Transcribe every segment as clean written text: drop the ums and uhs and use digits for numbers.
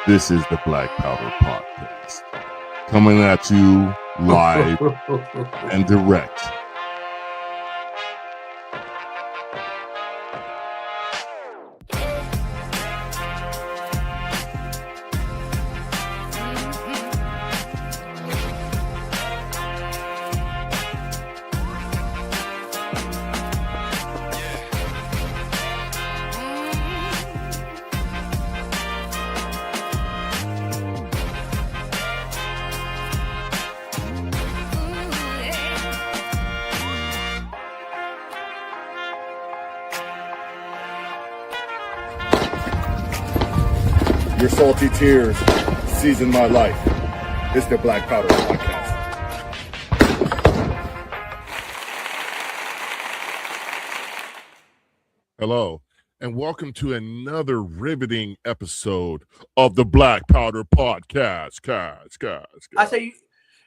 This is the Black Powder Podcast, coming at you live and direct. Your salty tears season my life. It's the Black Powder Podcast. Hello, and welcome to another riveting episode of the Black Powder Podcast. I say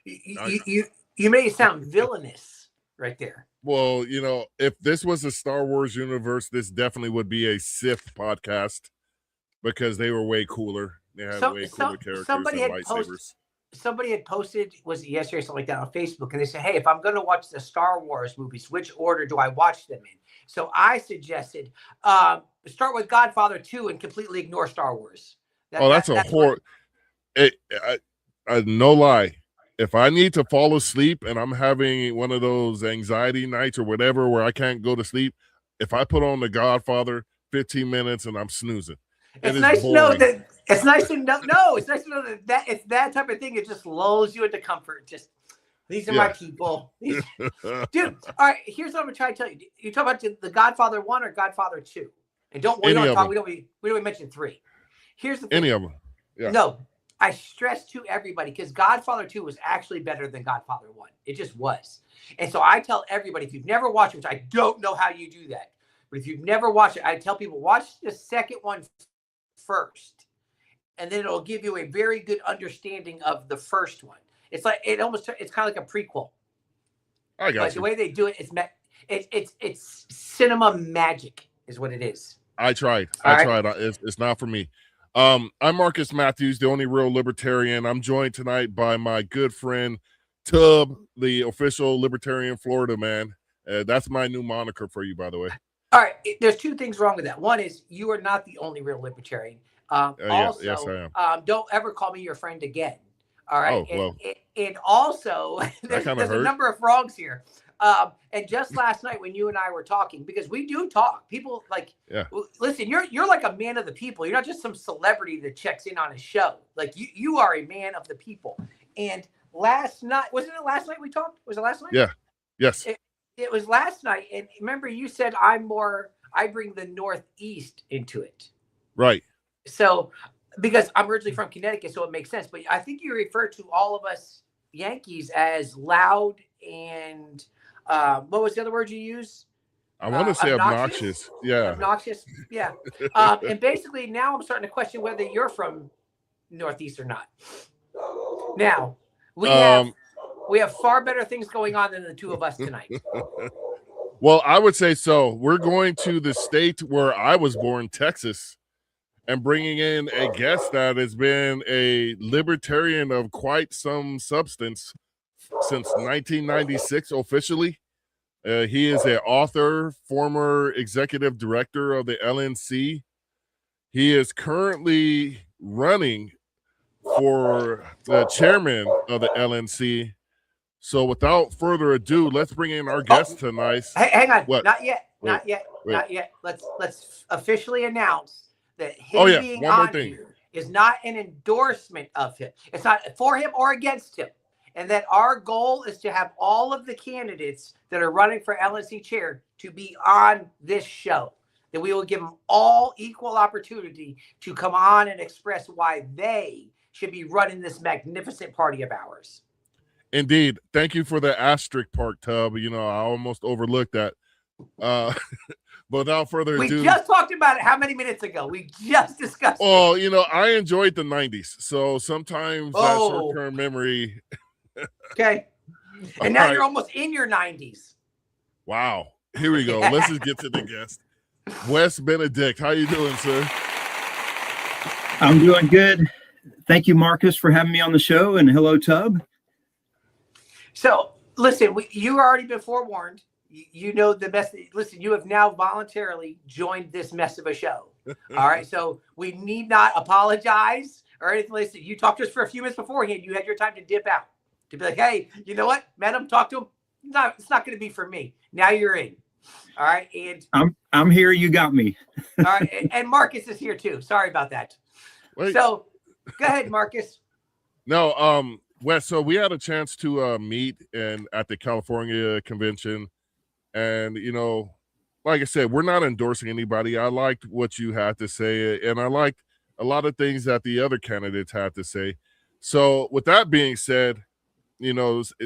you made it sound villainous right there. Well, you know, if this was a Star Wars universe, this definitely would be a Sith podcast. Because they were way cooler. They had way cooler characters and lightsabers. Somebody had posted, was it yesterday or something like that on Facebook, and they said, hey, if I'm going to watch the Star Wars movies, which order do I watch them in? So I suggested start with Godfather 2 and completely ignore Star Wars. That's a horror. No lie. If I need to fall asleep and I'm having one of those anxiety nights or whatever where I can't go to sleep, if I put on the Godfather 15 minutes and I'm snoozing. It's nice to know that it's nice to know. No, it's nice to know that it's that type of thing. It just lulls you into comfort. Just these are my people. Dude, all right. Here's what I'm gonna try to tell you. You talk about the Godfather 1 or Godfather 2, and we don't mention 3. Here's the thing. Any of them. Yeah. No, I stress to everybody because Godfather 2 was actually better than Godfather 1. It just was. And so I tell everybody, if you've never watched it, which I don't know how you do that, but if you've never watched it, I tell people watch the second one first, and then it'll give you a very good understanding of the first one. It's like it's kind of like a prequel. I got you. The way they do it, it's cinema magic, is what it is. I tried. It's not for me. I'm Marcus Matthews, the only real libertarian. I'm joined tonight by my good friend Tub, the official Libertarian Florida man. That's my new moniker for you, by the way. All right, there's two things wrong with that. One is you are not the only real libertarian. Also, yes, I am. Don't ever call me your friend again. All right. Oh, and also, there's a number of wrongs here. And just last night when you and I were talking, because we do talk, people listen, you're like a man of the people. You're not just some celebrity that checks in on a show. Like you are a man of the people. And last night, wasn't it last night we talked? Was it last night? Yeah. Yes. It was last night, and remember you said I bring the Northeast into it. Right. So, because I'm originally from Connecticut, so it makes sense. But I think you refer to all of us Yankees as loud and what was the other word you used? I want to say obnoxious. Yeah. Obnoxious. Yeah. And basically now I'm starting to question whether you're from Northeast or not. Now, we have far better things going on than the two of us tonight. Well, I would say so. We're going to the state where I was born, Texas, and bringing in a guest that has been a libertarian of quite some substance since 1996 officially. He is an author, former executive director of the LNC. He is currently running for the chairman of the LNC. So without further ado, let's bring in our guest tonight. Hey, hang on. What? Not yet. Not yet. Let's officially announce that him being on here is not an endorsement of him. It's not for him or against him. And that our goal is to have all of the candidates that are running for LNC chair to be on this show. That we will give them all equal opportunity to come on and express why they should be running this magnificent party of ours. Indeed. Thank you for the asterisk part, Tub. You know, I almost overlooked that. But without further ado. We just talked about it how many minutes ago? We just discussed it. You know, I enjoyed the 90s. So sometimes that short-term memory. Okay. And now you're almost in your 90s. Wow. Here we go. Let's just get to the guest. Wes Benedict. How you doing, sir? I'm doing good. Thank you, Marcus, for having me on the show, and hello, Tub. So, listen, you already been forewarned. You know the best. Listen, you have now voluntarily joined this mess of a show. All right, so we need not apologize or anything. Listen, you talked to us for a few minutes beforehand. You had your time to dip out, to be like, hey, you know what? Met him, talk to him. No, it's not going to be for me. Now you're in. All right, and I'm here. You got me. All right, and Marcus is here too. Sorry about that. Wait. So, go ahead, Marcus. No, Wes. So we had a chance to meet at the California convention, and like I said, we're not endorsing anybody. I liked what you had to say, and I liked a lot of things that the other candidates had to say. So, with that being said,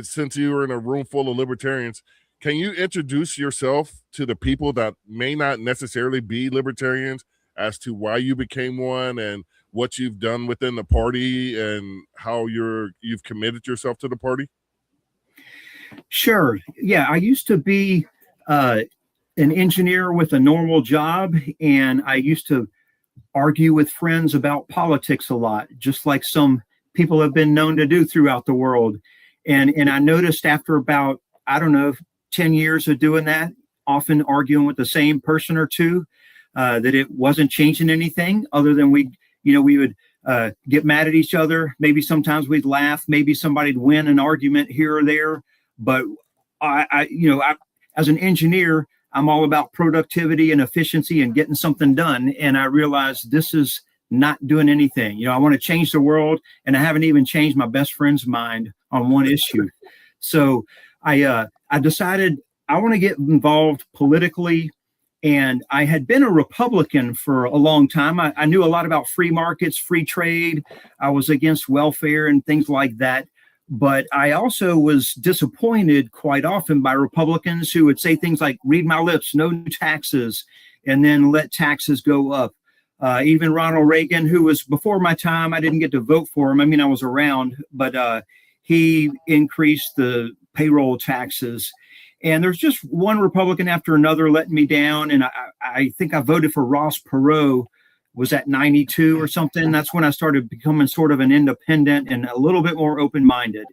since you were in a room full of libertarians, can you introduce yourself to the people that may not necessarily be libertarians as to why you became one and what you've done within the party and how you've committed yourself to the party? Sure. Yeah, I used to be an engineer with a normal job, and I used to argue with friends about politics a lot, just like some people have been known to do throughout the world. And I noticed after about, 10 years of doing that, often arguing with the same person or two, that it wasn't changing anything other than we would get mad at each other. Maybe sometimes we'd laugh. Maybe somebody'd win an argument here or there. But I as an engineer, I'm all about productivity and efficiency and getting something done. And I realized this is not doing anything. I want to change the world, and I haven't even changed my best friend's mind on one issue. So I decided I want to get involved politically. And I had been a Republican for a long time. I knew a lot about free markets, free trade. I was against welfare and things like that. But I also was disappointed quite often by Republicans who would say things like, read my lips, no taxes, and then let taxes go up. Even Ronald Reagan, who was before my time, I didn't get to vote for him. I mean, I was around, but he increased the payroll taxes. And there's just one Republican after another letting me down. And I think I voted for Ross Perot, was at 92 or something. That's when I started becoming sort of an independent and a little bit more open-minded.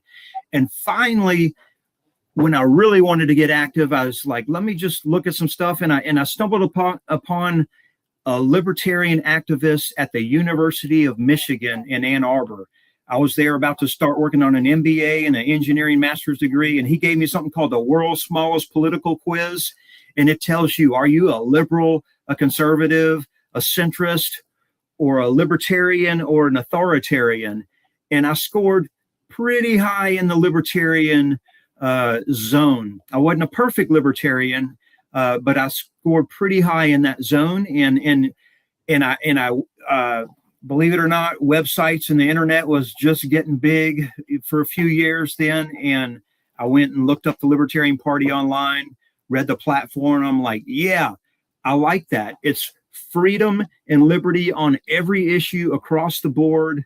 And finally, when I really wanted to get active, I was like, let me just look at some stuff. And I stumbled upon a libertarian activist at the University of Michigan in Ann Arbor. I was there about to start working on an MBA and an engineering master's degree, and he gave me something called the world's smallest political quiz. And it tells you, are you a liberal, a conservative, a centrist, or a libertarian, or an authoritarian? And I scored pretty high in the libertarian zone. I wasn't a perfect libertarian, but I scored pretty high in that zone. And I believe it or not, websites and the internet was just getting big for a few years then. And I went and looked up the Libertarian Party online, read the platform. I'm like, yeah, I like that. It's freedom and liberty on every issue across the board.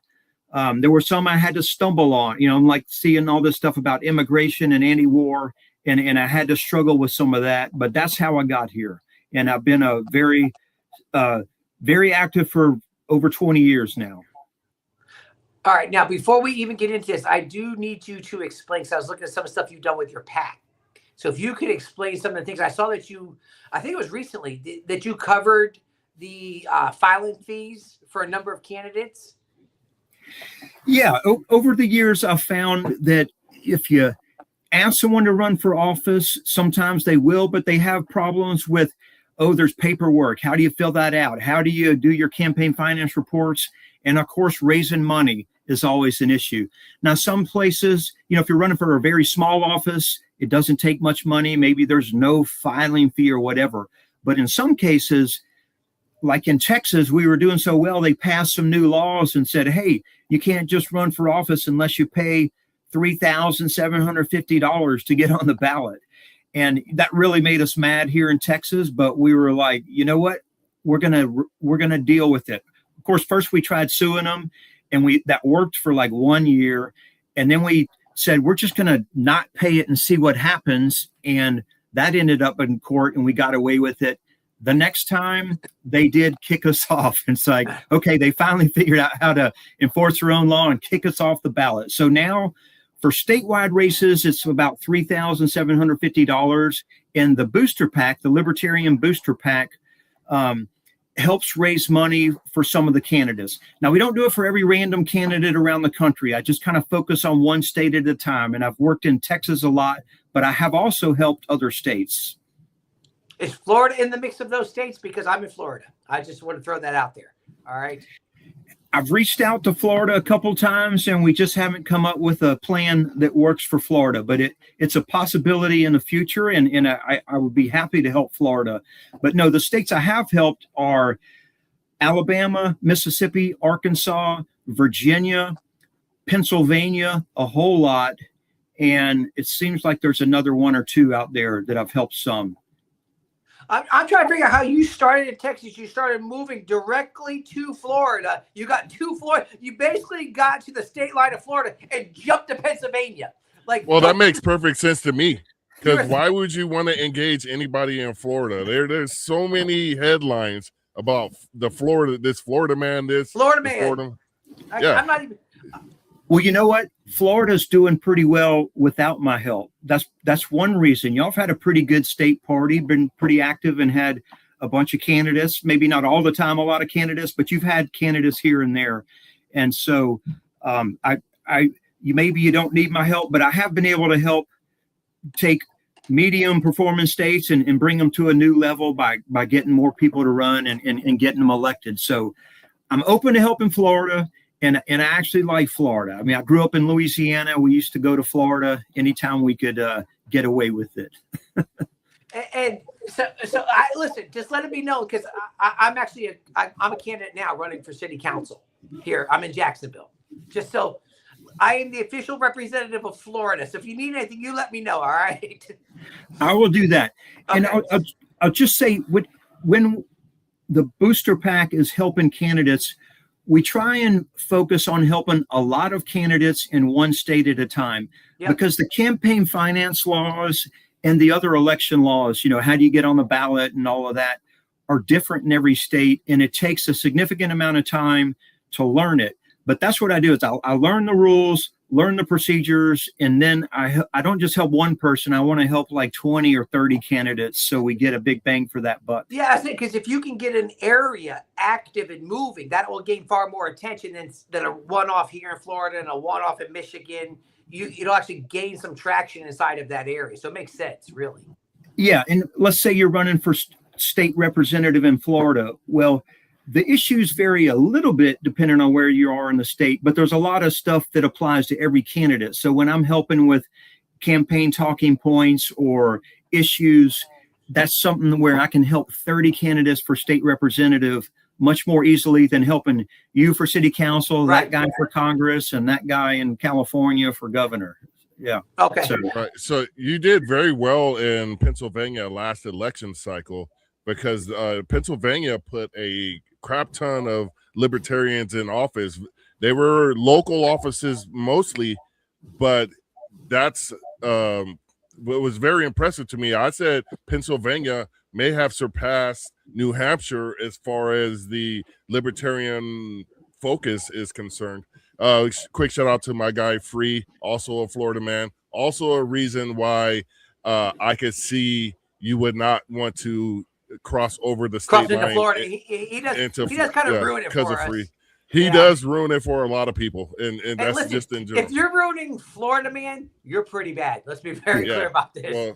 There were some I had to stumble on, I'm like seeing all this stuff about immigration and anti-war. And I had to struggle with some of that, but that's how I got here. And I've been a very active for over 20 years now. All right. Now, before we even get into this, I do need you to explain, because I was looking at some of the stuff you've done with your PAC. So if you could explain some of the things, I saw that I think it was recently, that you covered the filing fees for a number of candidates. Yeah. Over the years, I've found that if you ask someone to run for office, sometimes they will, but they have problems with, there's paperwork. How do you fill that out? How do you do your campaign finance reports? And of course, raising money is always an issue. Now, some places, if you're running for a very small office, it doesn't take much money. Maybe there's no filing fee or whatever. But in some cases, like in Texas, we were doing so well, they passed some new laws and said, hey, you can't just run for office unless you pay $3,750 to get on the ballot. And that really made us mad here in Texas. But we were like, you know what? We're gonna deal with it. Of course, first we tried suing them, and that worked for like 1 year. And then we said, we're just gonna not pay it and see what happens. And that ended up in court, and we got away with it. The next time they did kick us off. It's like, okay, they finally figured out how to enforce their own law and kick us off the ballot. So now for statewide races, it's about $3,750. And the booster PAC, the Libertarian Booster PAC, helps raise money for some of the candidates. Now, we don't do it for every random candidate around the country. I just kind of focus on one state at a time. And I've worked in Texas a lot, but I have also helped other states. Is Florida in the mix of those states? Because I'm in Florida. I just want to throw that out there. All right. I've reached out to Florida a couple times, and we just haven't come up with a plan that works for Florida. But it's a possibility in the future, and I would be happy to help Florida. But no, the states I have helped are Alabama, Mississippi, Arkansas, Virginia, Pennsylvania, a whole lot. And it seems like there's another one or two out there that I've helped some. I'm trying to figure out how you started in Texas. You started moving directly to Florida. You got to Florida. You basically got to the state line of Florida and jumped to Pennsylvania. Well, that makes perfect sense to me. Because why would you want to engage anybody in Florida? There's so many headlines about this Florida man. I'm not even. Well, you know what? Florida's doing pretty well without my help. That's one reason. Y'all have had a pretty good state party, been pretty active, and had a bunch of candidates. Maybe not all the time, a lot of candidates, but you've had candidates here and there. And so maybe you don't need my help, but I have been able to help take medium performance states and bring them to a new level by getting more people to run and getting them elected. So I'm open to helping Florida. And I actually like Florida. I mean, I grew up in Louisiana. We used to go to Florida anytime we could get away with it. and so listen, just let it be known, because I'm actually I'm a candidate now running for city council here. I'm in Jacksonville. Just so I am the official representative of Florida. So if you need anything, you let me know. All right. I will do that. Okay. And I'll just say when the booster PAC is helping candidates, we try and focus on helping a lot of candidates in one state at a time, because the campaign finance laws and the other election laws, how do you get on the ballot and all of that, are different in every state. And it takes a significant amount of time to learn it. But that's what I do is I learn the rules, learn the procedures, and then I don't just help one person. I want to help like 20 or 30 candidates so we get a big bang for that buck. Yeah, I think because if you can get an area active and moving, that will gain far more attention than a one-off here in Florida and a one-off in Michigan. It'll actually gain some traction inside of that area. So it makes sense, really. Yeah, and let's say you're running for state representative in Florida. Well, the issues vary a little bit depending on where you are in the state, but there's a lot of stuff that applies to every candidate. So when I'm helping with campaign talking points or issues, that's something where I can help 30 candidates for state representative much more easily than helping you for city council, that guy for Congress, and that guy in California for governor. Yeah. Okay. So you did very well in Pennsylvania last election cycle, because Pennsylvania put a crap ton of libertarians in office. They were local offices mostly, but that's what was very impressive to me. I said Pennsylvania may have surpassed New Hampshire as far as the libertarian focus is concerned. Quick shout out to my guy Free, also a Florida man, also a reason why I could see you would not want to cross over the state line into Florida. He does kind of ruin it for us. He does ruin it for a lot of people, and that's listen, just in general. If you're ruining Florida, man, you're pretty bad. Let's be very clear about this. Well,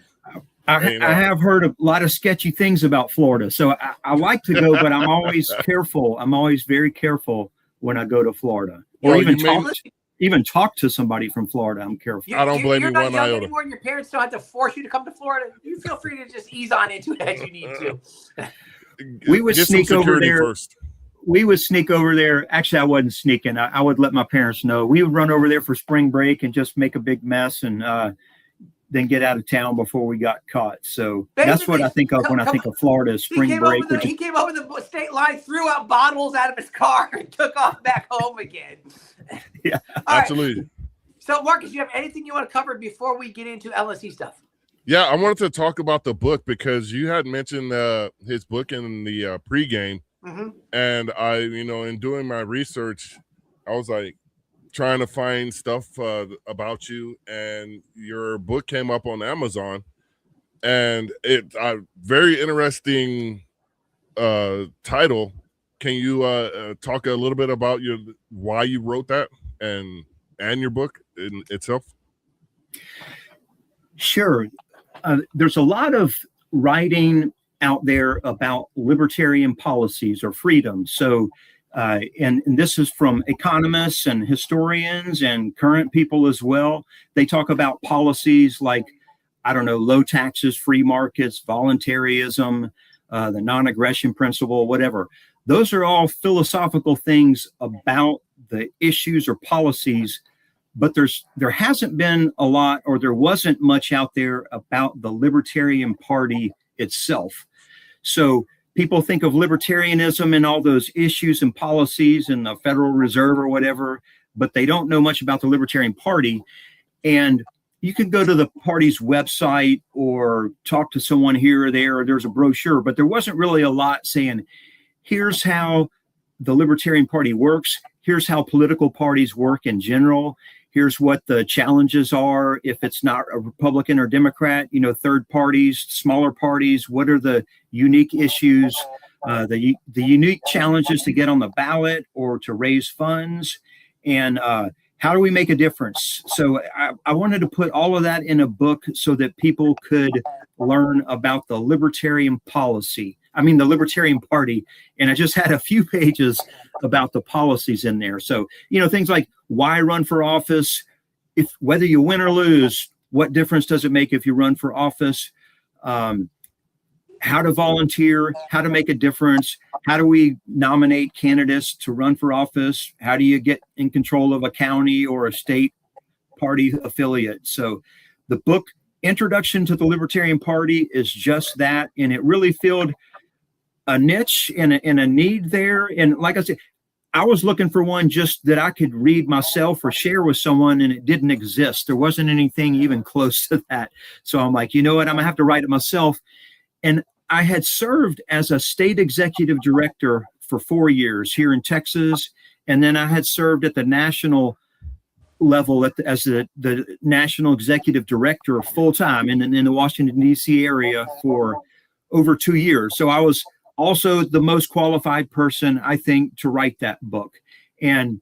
I have heard a lot of sketchy things about Florida, so I like to go, but I'm always careful. I'm always very careful when I go to Florida, or even talk to somebody from Florida. I'm careful. I don't blame you one iota. You're not young anymore, and your parents don't have to force you to come to Florida. You feel free to just ease on into it as you need to. We would sneak over there first. We would sneak over there. Actually, I wasn't sneaking. I would let my parents know. We would run over there for spring break and just make a big mess and then get out of town before we got caught. So that's what I think of when I think of Florida is spring break. He came over the state line, threw out bottles out of his car, and took off back home again. Yeah, absolutely. Right. So, Marcus, you have anything you want to cover before we get into LSE stuff? Yeah, I wanted to talk about the book because you had mentioned his book in the pregame, and I, in doing my research, I was like trying to find stuff about you, and your book came up on Amazon, and it very interesting title. Can you talk a little bit about why you wrote that and your book in itself? Sure. There's a lot of writing out there about libertarian policies or freedom. So, and this is from economists and historians and current people as well. They talk about policies like, I don't know, low taxes, free markets, voluntarism, the non-aggression principle, whatever. Those are all philosophical things about the issues or policies, but there hasn't been a lot, or there wasn't much out there about the Libertarian Party itself. So people think of libertarianism and all those issues and policies and the Federal Reserve or whatever, but they don't know much about the Libertarian Party. And you can go to the party's website or talk to someone here or there, or there's a brochure, but there wasn't really a lot saying, here's how the Libertarian Party works. Here's how political parties work in general. Here's what the challenges are if it's not a Republican or Democrat, third parties, smaller parties. What are the unique issues, the unique challenges to get on the ballot or to raise funds? And how do we make a difference? So I wanted to put all of that in a book so that people could learn about the Libertarian the Libertarian Party. And I just had a few pages about the policies in there. So, things like why run for office, whether you win or lose, what difference does it make if you run for office? How to volunteer, how to make a difference, how do we nominate candidates to run for office? How do you get in control of a county or a state party affiliate? So the book, Introduction to the Libertarian Party, is just that. And it really filled a niche and a need there. And like I said, I was looking for one just that I could read myself or share with someone, and it didn't exist. There wasn't anything even close to that. So I'm like, you know what, I'm gonna have to write it myself. And I had served as a state executive director for 4 years here in Texas. And then I had served at the national level as the national executive director full time in the Washington, D.C. area for over 2 years. So I was also the most qualified person, I think, to write that book. And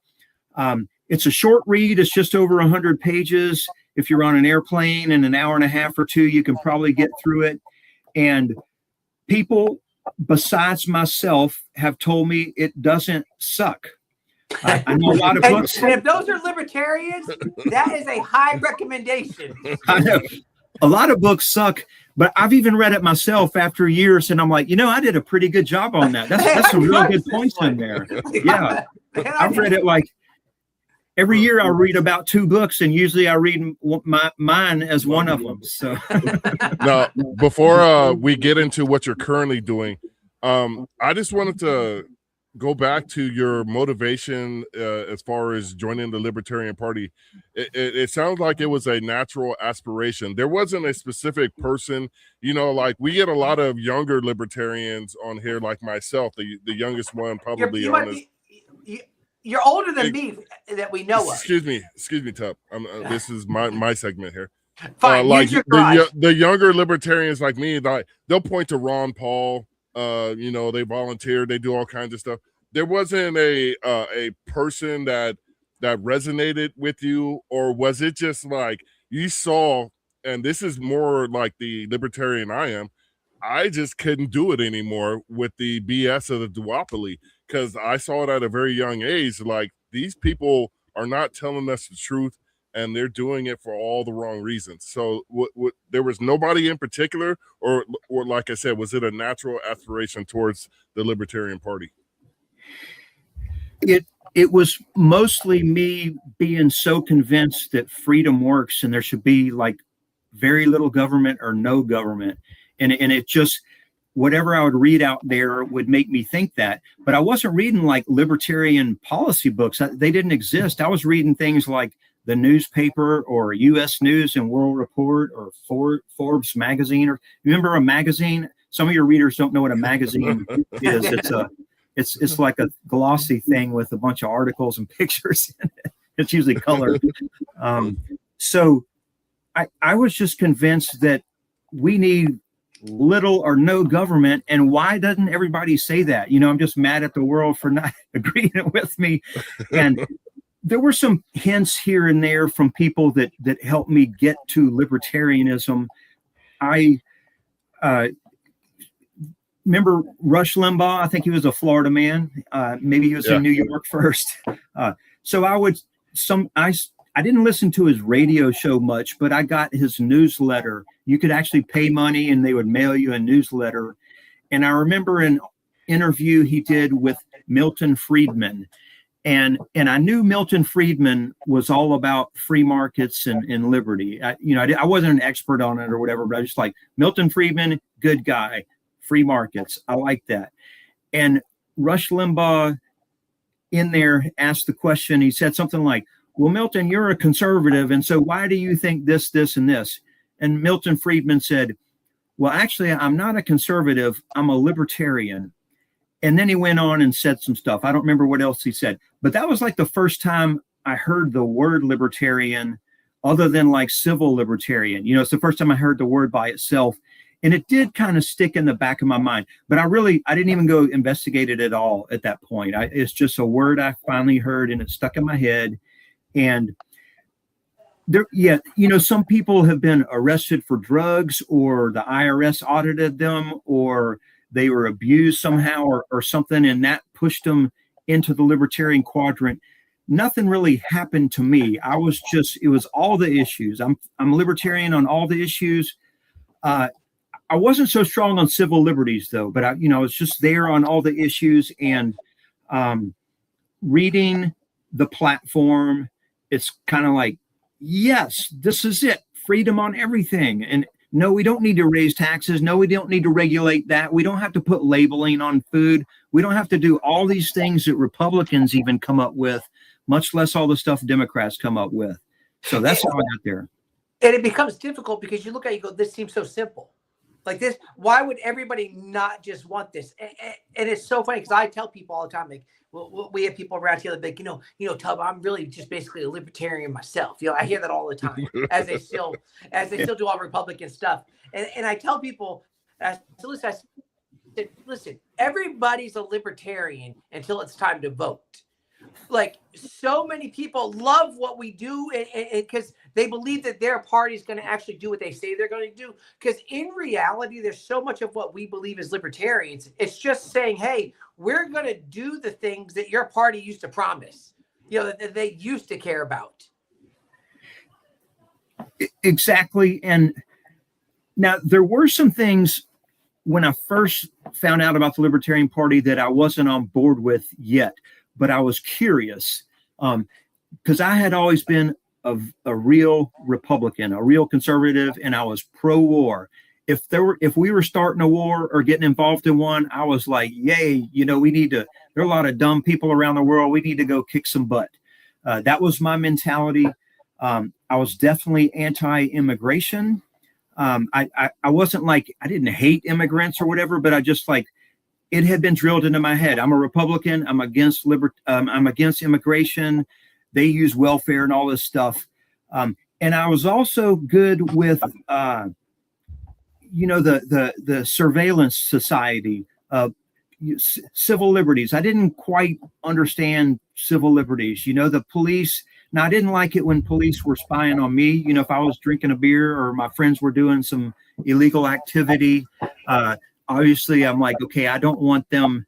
it's a short read. It's just over 100 pages. If you're on an airplane in an hour and a half or two, you can probably get through it. And people besides myself have told me it doesn't suck. I know a lot of books. And if those are libertarians, that is a high recommendation. I know. A lot of books suck, but I've even read it myself after years, and I'm like, I did a pretty good job on that. That's some real good points in there. Yeah. I've read it like every year I read about 2 books, and usually I read mine as one of them. So now, before we get into what you're currently doing, I just wanted to go back to your motivation as far as joining the Libertarian Party. It sounds like it was a natural aspiration. There wasn't a specific person, like we get a lot of younger libertarians on here, like myself, the youngest one probably You're older than me that we know of. Excuse me, Tup. This is my segment here. Fine, like the younger libertarians like me, they'll point to Ron Paul. They volunteer, they do all kinds of stuff. There wasn't a person that resonated with you, or was it just like you saw, and this is more like the libertarian I am, I just couldn't do it anymore with the BS of the duopoly, because I saw it at a very young age. Like, these people are not telling us the truth, and they're doing it for all the wrong reasons. So there was nobody in particular, or like I said, was it a natural aspiration towards the Libertarian Party? It was mostly me being so convinced that freedom works and there should be like very little government or no government. And it just, whatever I would read out there would make me think that. But I wasn't reading like libertarian policy books. They didn't exist. I was reading things like the newspaper or U.S. News and World Report or Forbes magazine. Or remember a magazine? Some of your readers don't know what a magazine is. It's like a glossy thing with a bunch of articles and pictures in it. It's usually colored. So I was just convinced that we need little or no government. And why doesn't everybody say that? I'm just mad at the world for not agreeing with me. And there were some hints here and there from people that helped me get to libertarianism. I remember Rush Limbaugh. I think he was a Florida man. Maybe he was in New York first. So I didn't listen to his radio show much, but I got his newsletter. You could actually pay money and they would mail you a newsletter. And I remember an interview he did with Milton Friedman. And I knew Milton Friedman was all about free markets and liberty. I wasn't an expert on it or whatever, but I was just like, Milton Friedman, good guy, free markets. I like that. And Rush Limbaugh in there asked the question. He said something like, well, Milton, you're a conservative. And so why do you think this, this, and this? And Milton Friedman said, well, actually, I'm not a conservative. I'm a libertarian. And then he went on and said some stuff. I don't remember what else he said, but that was like the first time I heard the word libertarian other than like civil libertarian. It's the first time I heard the word by itself. And it did kind of stick in the back of my mind, but I didn't even go investigate it at all at that point. It's just a word I finally heard and it stuck in my head. And there, some people have been arrested for drugs, or the IRS audited them, or they were abused somehow or something, and that pushed them into the libertarian quadrant. Nothing really happened to me. It was all the issues. I'm a libertarian on all the issues. I wasn't so strong on civil liberties though, but I was just there on all the issues, and reading the platform, it's kind of like, yes, this is it. Freedom on everything. And no, we don't need to raise taxes. No, we don't need to regulate that. We don't have to put labeling on food. We don't have to do all these things that Republicans even come up with, much less all the stuff Democrats come up with. So that's how I got there. And it becomes difficult because you look at it, you go, this seems so simple. Like this, why would everybody not just want this? And it's so funny because I tell people all the time, like, we have people around here that like, Tub, I'm really just basically a libertarian myself. I hear that all the time as they still do all Republican stuff. And I tell people, listen, everybody's a libertarian until it's time to vote. Like, so many people love what we do because they believe that their party is going to actually do what they say they're going to do. Because in reality, there's so much of what we believe as libertarians. It's just saying, hey, we're going to do the things that your party used to promise, that they used to care about. Exactly. And now there were some things when I first found out about the Libertarian Party that I wasn't on board with yet, but I was curious because I had always been a real Republican, a real conservative, and I was pro-war. If we were starting a war or getting involved in one, I was like, yay, there are a lot of dumb people around the world. We need to go kick some butt. That was my mentality. I was definitely anti-immigration. I wasn't like, I didn't hate immigrants or whatever, but I just like, it had been drilled into my head. I'm a Republican. I'm against immigration. They use welfare and all this stuff. And I was also good with, the surveillance society, civil liberties. I didn't quite understand civil liberties. The police. Now, I didn't like it when police were spying on me. If I was drinking a beer or my friends were doing some illegal activity, obviously I'm like, okay, I don't want them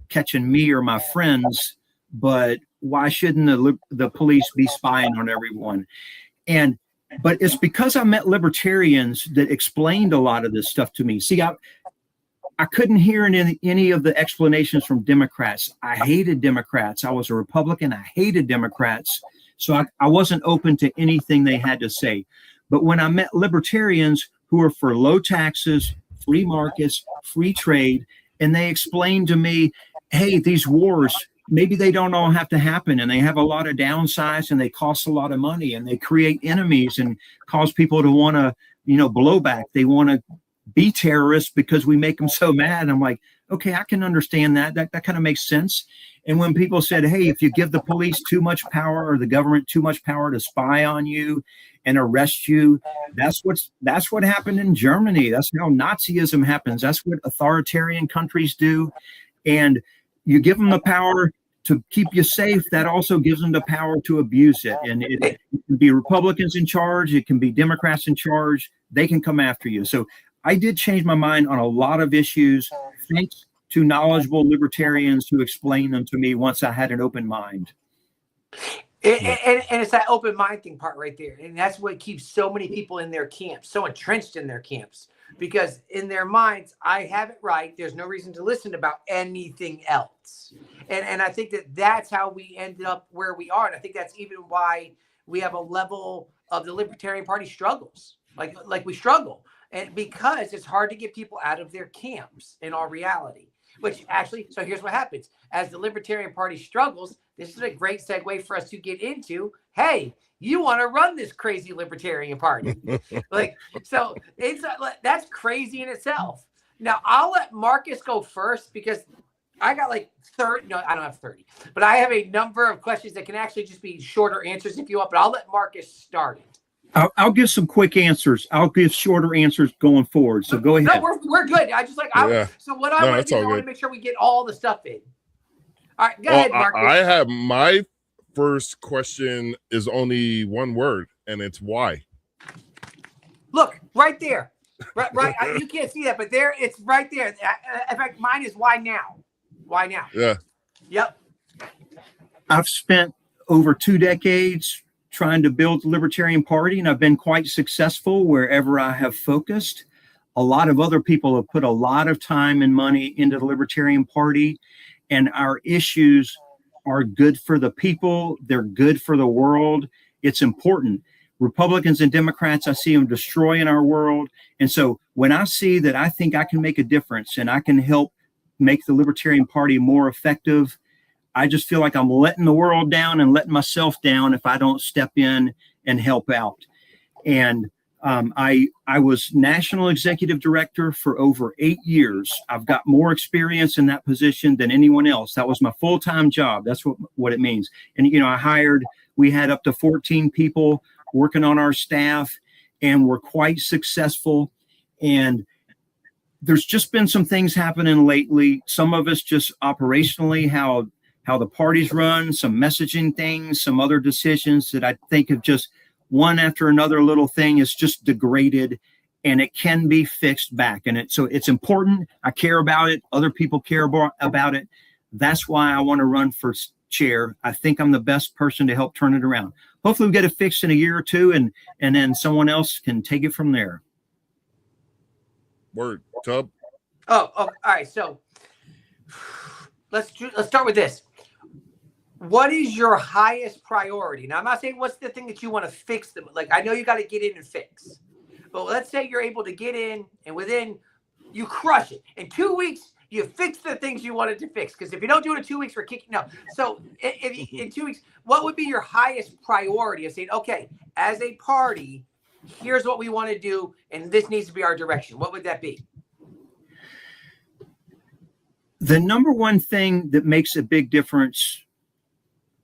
catching me or my friends, but why shouldn't the police be spying on everyone? But it's because I met libertarians that explained a lot of this stuff to me. See, I couldn't hear any of the explanations from Democrats. I hated Democrats. I was a Republican. I hated Democrats. So I wasn't open to anything they had to say. But when I met libertarians who were for low taxes, free markets, free trade, and they explained to me, hey, these wars, maybe they don't all have to happen, and they have a lot of downsides, and they cost a lot of money, and they create enemies and cause people to want to, blow back. They want to be terrorists because we make them so mad. And I'm like, okay, I can understand that. That kind of makes sense. And when people said, hey, if you give the police too much power or the government too much power to spy on you and arrest you, that's what happened in Germany. That's how Nazism happens. That's what authoritarian countries do. And you give them the power to keep you safe. That also gives them the power to abuse it. And it can be Republicans in charge. It can be Democrats in charge. They can come after you. So I did change my mind on a lot of issues, thanks to knowledgeable libertarians who explained them to me once I had an open mind. And it's that open mind thing part right there. And that's what keeps so many people in their camps, so entrenched in their camps, because in their minds, I have it right. There's no reason to listen about anything else. And I think that's how we ended up where we are. And I think that's even why we have a level of the Libertarian Party struggles, like we struggle. And because it's hard to get people out of their camps in all reality, which actually, so here's what happens. As the Libertarian Party struggles, this is a great segue for us to get into, hey, you want to run this crazy Libertarian Party. So that's crazy in itself. Now, I'll let Marcus go first because I got 30. No, I don't have 30, but I have a number of questions that can actually just be shorter answers if you want, but I'll let Marcus start it. I'll give some quick answers. I'll give shorter answers going forward. So go ahead. No, we're good. So what I want to do is I want to make sure we get all the stuff in. All right, go ahead, Marcus. I have my first question is only one word, and it's why. Look, right there. Right. You can't see that, but there, it's right there. In fact, mine is why now? Why now? Yeah. Yep. I've spent over 2 decades trying to build the Libertarian Party, and I've been quite successful wherever I have focused. A lot of other people have put a lot of time and money into the Libertarian Party, and our issues are good for the people. They're good for the world. It's important. Republicans and Democrats, I see them destroying our world. And so when I see that I think I can make a difference and I can help make the Libertarian Party more effective, I just feel like I'm letting the world down and letting myself down if I don't step in and help out. And I was national executive director for over 8 years. I've got more experience in that position than anyone else. That was my full-time job. That's what it means. And, we had up to 14 people working on our staff, and we're quite successful. And there's just been some things happening lately. Some of us just operationally, how the party's run, some messaging things, some other decisions that I think have just one after another little thing is just degraded, and it can be fixed back. And so it's important. I care about it. Other people care about it. That's why I want to run for chair. I think I'm the best person to help turn it around. Hopefully we get it fixed in a year or two, and then someone else can take it from there. Word. Tub. Oh, all right. So let's start with this. What is your highest priority? Now, I'm not saying what's the thing that you want to fix them. I know you got to get in and fix, but let's say you're able to get in and within you crush it. In 2 weeks, you fix the things you wanted to fix. Because if you don't do it in 2 weeks, we're kicking out. So in 2 weeks, what would be your highest priority of saying, okay, as a party, here's what we want to do, and this needs to be our direction? What would that be? The number one thing that makes a big difference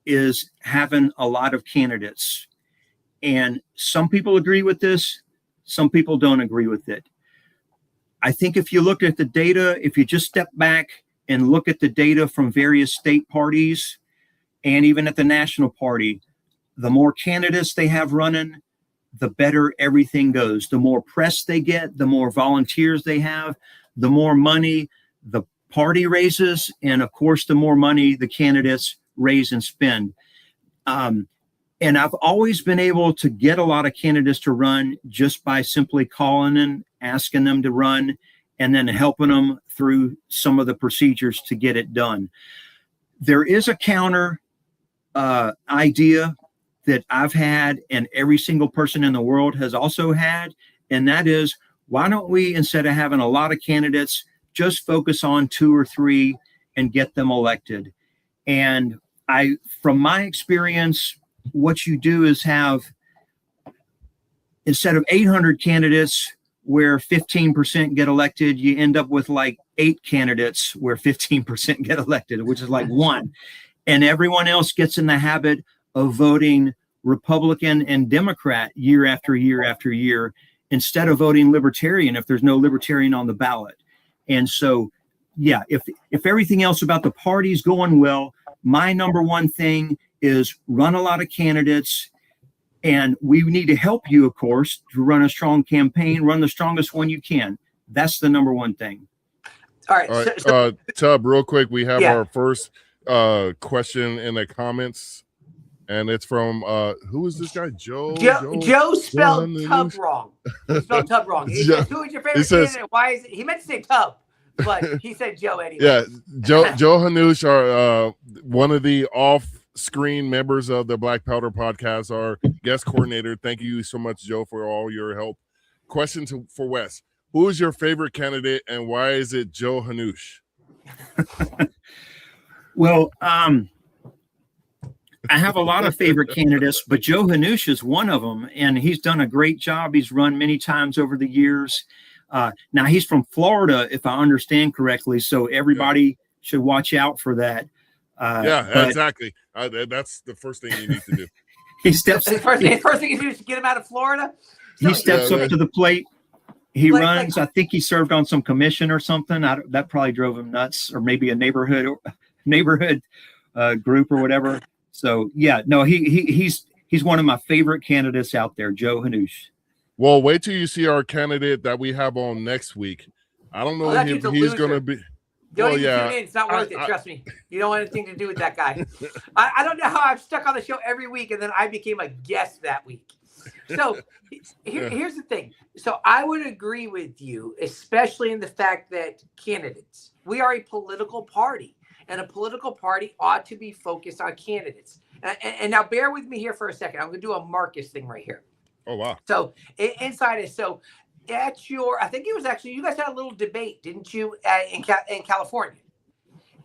is having a lot of candidates. And some people agree with this, some people don't agree with it. I think if you look at the data, if you just step back and look at the data from various state parties and even at the national party, the more candidates they have running, the better everything goes. The more press they get, the more volunteers they have, the more money the party raises, and of course, the more money the candidates raise and spend. And I've always been able to get a lot of candidates to run just by simply calling and asking them to run and then helping them through some of the procedures to get it done. There is a counter idea that I've had, and every single person in the world has also had, and that is, why don't we, instead of having a lot of candidates, just focus on 2 or 3 and get them elected? And from my experience, what you do is have, instead of 800 candidates where 15% get elected, you end up with like 8 candidates where 15% get elected, which is like 1. And everyone else gets in the habit of voting Republican and Democrat year after year after year, instead of voting Libertarian if there's no Libertarian on the ballot. And so, yeah, if everything else about the party's going well, my number one thing is run a lot of candidates. And we need to help you, of course, to run a strong campaign, run the strongest one you can. That's the number one thing. All right. Tub, real quick, we have our first question in the comments. And it's from who is this guy? Joe spelled Tub wrong. He spelled Tub wrong. He says, who is your favorite candidate? Why is it? He meant to say Tub, but he said Joe anyway. Yeah, Joe Hanush are one of the off-screen members of the Black Powder Podcast, our guest coordinator. Thank you so much, Joe, for all your help. Question for Wes: who is your favorite candidate, and why is it Joe Hanush? Well, I have a lot of favorite candidates, but Joe Hanush is one of them, and he's done a great job. He's run many times over the years. Now, he's from Florida, if I understand correctly, so everybody should watch out for that. Exactly. That's the first thing you need to do. He steps. The first thing you do is get him out of Florida. He steps up to the plate. He runs. I think he served on some commission or something. That probably drove him nuts, or maybe a neighborhood group or whatever. So yeah, no, he's one of my favorite candidates out there, Joe Hanush. Well, wait till you see our candidate that we have on next week. I don't know if he's going to be. Don't even tune in. It's not worth it. Trust me. You don't want anything to do with that guy. I don't know how I'm stuck on the show every week, and then I became a guest that week. So here's the thing. So I would agree with you, especially in the fact that candidates, we are a political party. And a political party ought to be focused on candidates. And now bear with me here for a second. I'm going to do a Marcus thing right here. Oh, wow. So inside is, so at your, I think it was actually, you guys had a little debate, didn't you, in California?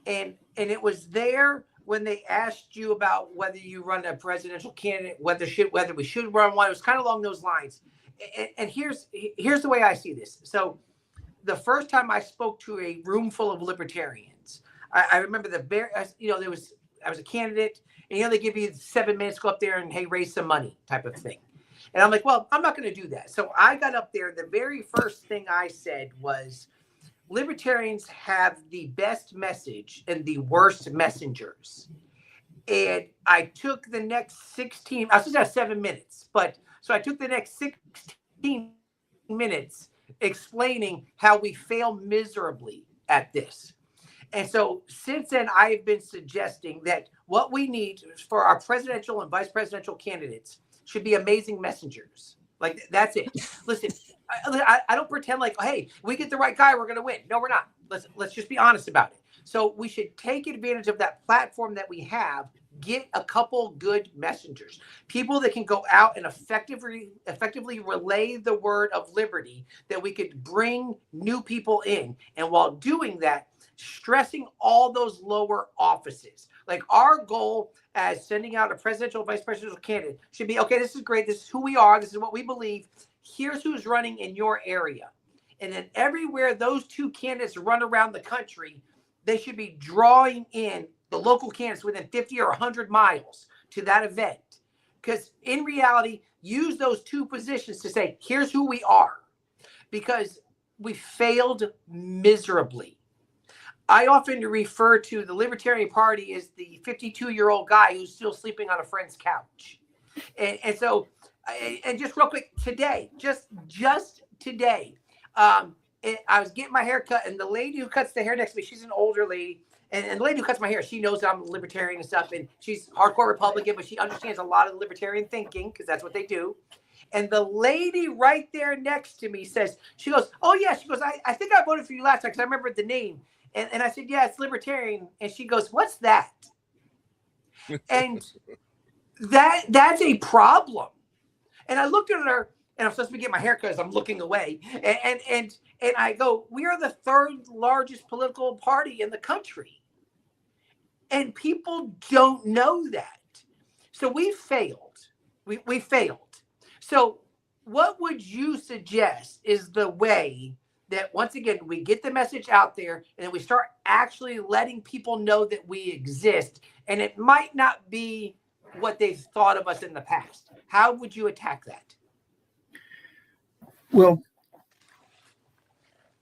And it was there when they asked you about whether you run a presidential candidate, whether we should run one. It was kind of along those lines. And here's the way I see this. So the first time I spoke to a room full of libertarians, I remember I was a candidate, and they give you 7 minutes, go up there and hey, raise some money type of thing. And I'm like, well, I'm not going to do that. So I got up there. The very first thing I said was, libertarians have the best message and the worst messengers. And I took the next 16, I was supposed to have 7 minutes, so I took the next 16 minutes explaining how we fail miserably at this. And so since then, I've been suggesting that what we need for our presidential and vice presidential candidates should be amazing messengers. Like, that's it. Listen, I don't pretend like, hey, we get the right guy, we're going to win. No, we're not. Let's just be honest about it. So we should take advantage of that platform that we have, get a couple good messengers, people that can go out and effectively relay the word of liberty, that we could bring new people in. And while doing that, stressing all those lower offices. Like, our goal as sending out a presidential, vice presidential candidate should be, okay, this is great. This is who we are. This is what we believe. Here's who's running in your area. And then everywhere those two candidates run around the country, they should be drawing in the local candidates within 50 or 100 miles to that event. Because in reality, use those two positions to say, here's who we are. Because we failed miserably. I often refer to the Libertarian Party as the 52-year-old guy who's still sleeping on a friend's couch. And so, and just real quick, today, just today, I was getting my hair cut, and the lady who cuts the hair next to me, she's an older lady, and the lady who cuts my hair, she knows that I'm a libertarian and stuff, and she's hardcore Republican, but she understands a lot of libertarian thinking, because that's what they do. And the lady right there next to me says, she goes, oh yeah, she goes, I think I voted for you last time, because I remember the name. And I said, yeah, it's libertarian. And she goes, what's that? And that's a problem. And I looked at her, and I'm supposed to be getting my hair cut as I'm looking away. And I go, we are the third largest political party in the country. And people don't know that. So we failed. We failed. So what would you suggest is the way that, once again, we get the message out there and then we start actually letting people know that we exist, and it might not be what they've thought of us in the past? How would you attack that? Well,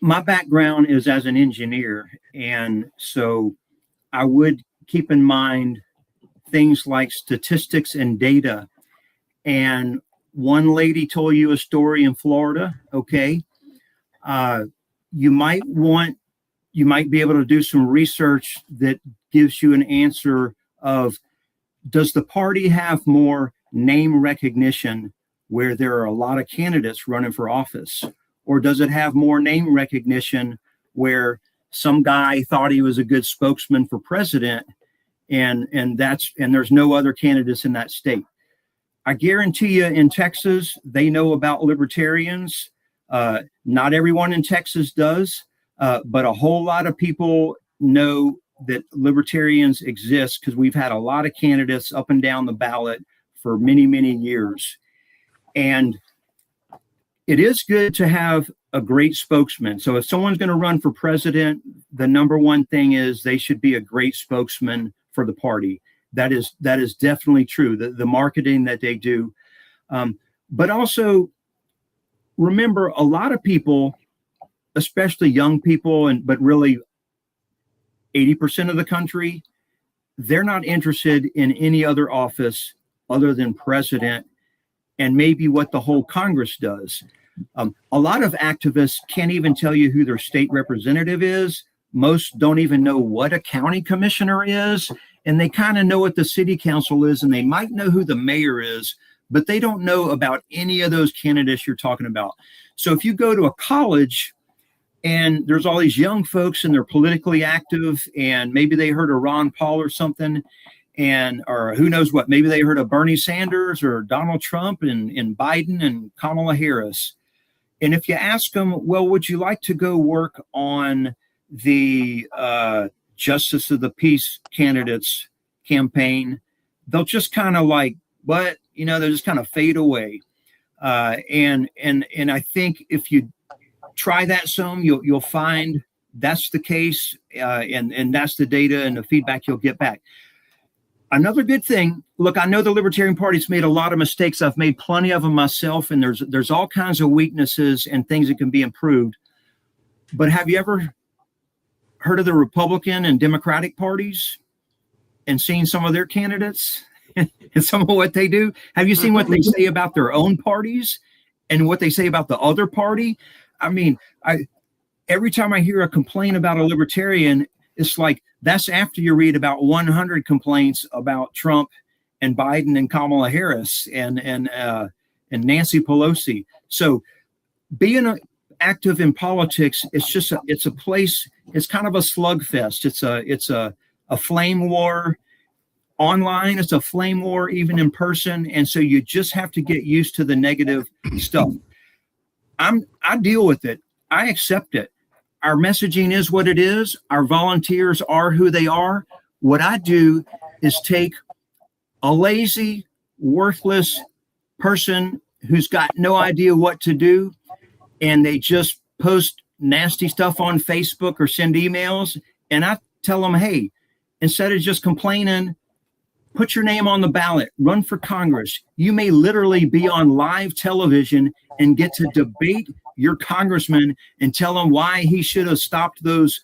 my background is as an engineer, and so I would keep in mind things like statistics and data. And one lady told you a story in Florida, okay? You might be able to do some research that gives you an answer of, does the party have more name recognition where there are a lot of candidates running for office? Or does it have more name recognition where some guy thought he was a good spokesman for president and there's no other candidates in that state? I guarantee you in Texas, they know about libertarians. Not everyone in Texas does, but a whole lot of people know that libertarians exist because we've had a lot of candidates up and down the ballot for many, many years. And it is good to have a great spokesman. So if someone's going to run for president, the number one thing is they should be a great spokesman for the party. That is definitely true, the marketing that they do. But also remember, a lot of people, especially young people, but really 80% of the country, they're not interested in any other office other than president and maybe what the whole Congress does. A lot of activists can't even tell you who their state representative is. Most don't even know what a county commissioner is. And they kind of know what the city council is, and they might know who the mayor is, but they don't know about any of those candidates you're talking about. So if you go to a college and there's all these young folks and they're politically active, and maybe they heard of Ron Paul or something, or who knows what, maybe they heard of Bernie Sanders or Donald Trump and Biden and Kamala Harris. And if you ask them, well, would you like to go work on the Justice of the Peace candidates campaign, they'll just kind of like, what? They'll just kind of fade away. And I think if you try that some, you'll find that's the case, and that's the data and the feedback you'll get back. Another good thing, look, I know the Libertarian Party's made a lot of mistakes. I've made plenty of them myself, and there's all kinds of weaknesses and things that can be improved. But have you ever heard of the Republican and Democratic parties and seen some of their candidates and some of what they do? Have you seen what they say about their own parties and what they say about the other party? I mean, every time I hear a complaint about a libertarian, it's like, that's after you read about 100 complaints about Trump and Biden and Kamala Harris and Nancy Pelosi. So being active in politics, it's a place, it's kind of a slugfest. It's a flame war online. It's a flame war even in person. And so you just have to get used to the negative stuff. I deal with it. I accept it. Our messaging is what it is. Our volunteers are who they are. What I do is take a lazy, worthless person who's got no idea what to do, and they just post nasty stuff on Facebook or send emails. And I tell them, hey, instead of just complaining, put your name on the ballot, run for Congress. You may literally be on live television and get to debate your congressman and tell him why he should have stopped those,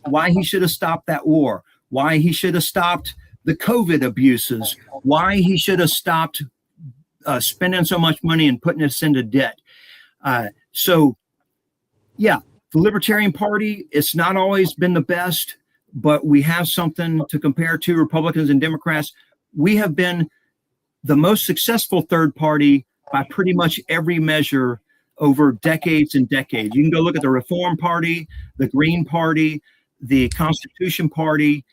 why he should have stopped that war, why he should have stopped the COVID abuses, why he should have stopped spending so much money and putting us into debt. So, yeah, the Libertarian Party, it's not always been the best, but we have something to compare to Republicans and Democrats. We have been the most successful third party by pretty much every measure over decades and decades. You can go look at the Reform Party, the Green Party, the Constitution Party.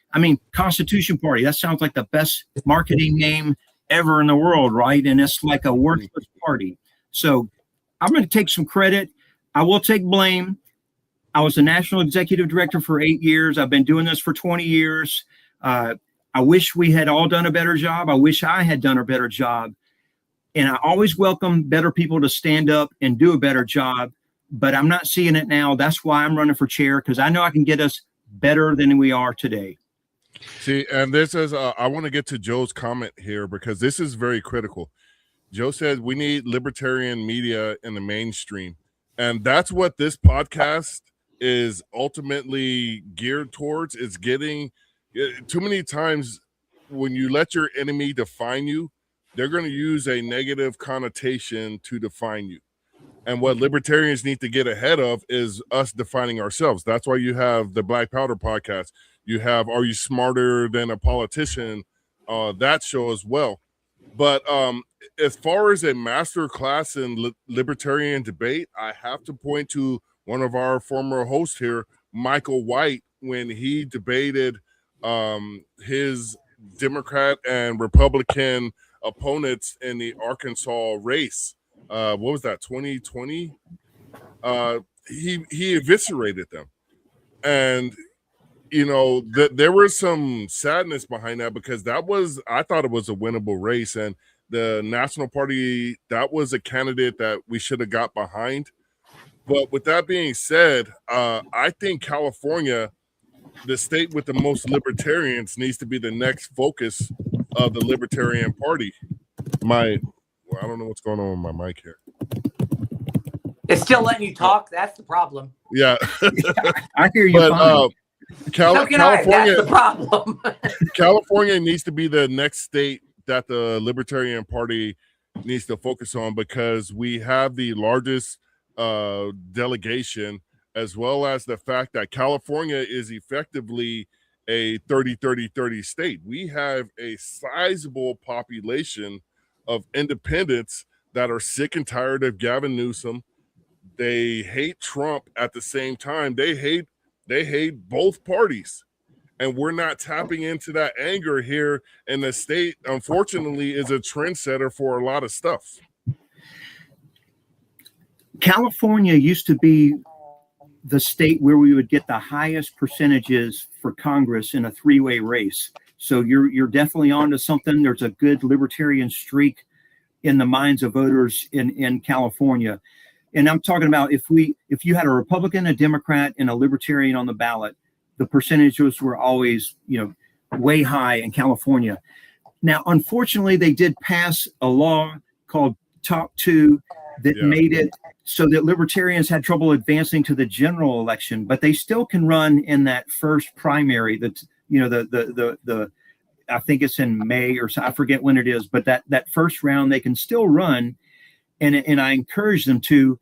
Constitution Party, that sounds like the best marketing name ever in the world, right? And it's like a worthless party. So I'm going to take some credit. I will take blame. I was the national executive director for 8 years. I've been doing this for 20 years. I wish we had all done a better job. I wish I had done a better job. And I always welcome better people to stand up and do a better job, but I'm not seeing it now. That's why I'm running for chair, because I know I can get us better than we are today. See, and this is, I want to get to Joe's comment here because this is very critical. Joe said we need libertarian media in the mainstream. And that's what this podcast is ultimately geared towards. It's getting, too many times when you let your enemy define you, they're going to use a negative connotation to define you. And what libertarians need to get ahead of is us defining ourselves. That's why you have the Black Powder podcast. You have Are You Smarter Than a Politician? That show as well. But as far as a master class in libertarian debate, I have to point to one of our former hosts here, Michael White, when he debated his Democrat and Republican opponents in the Arkansas race. What was that, 2020? He eviscerated them. And, you know, there was some sadness behind that because I thought it was a winnable race. And the National Party, that was a candidate that we should have got behind. But with that being said, I think California, the state with the most libertarians, needs to be the next focus of the Libertarian Party. I don't know what's going on with my mic here. It's still letting you talk. That's the problem. Yeah. I hear you. But California, that's the problem. California needs to be the next state that the Libertarian Party needs to focus on because we have the largest delegation, as well as the fact that California is effectively a 30-30-30 state. We have a sizable population of independents that are sick and tired of Gavin Newsom. They hate Trump at the same time. They hate both parties. And we're not tapping into that anger here. And the state, unfortunately, is a trendsetter for a lot of stuff. California used to be the state where we would get the highest percentages for Congress in a three-way race. So you're definitely onto something. There's a good libertarian streak in the minds of voters in California. And I'm talking about if you had a Republican, a Democrat, and a Libertarian on the ballot, the percentages were always, way high in California. Now, unfortunately, they did pass a law called Talk 2 that made it so that libertarians had trouble advancing to the general election, but they still can run in that first primary. That's the I think it's in May or so, I forget when it is, but that first round they can still run, and I encourage them to.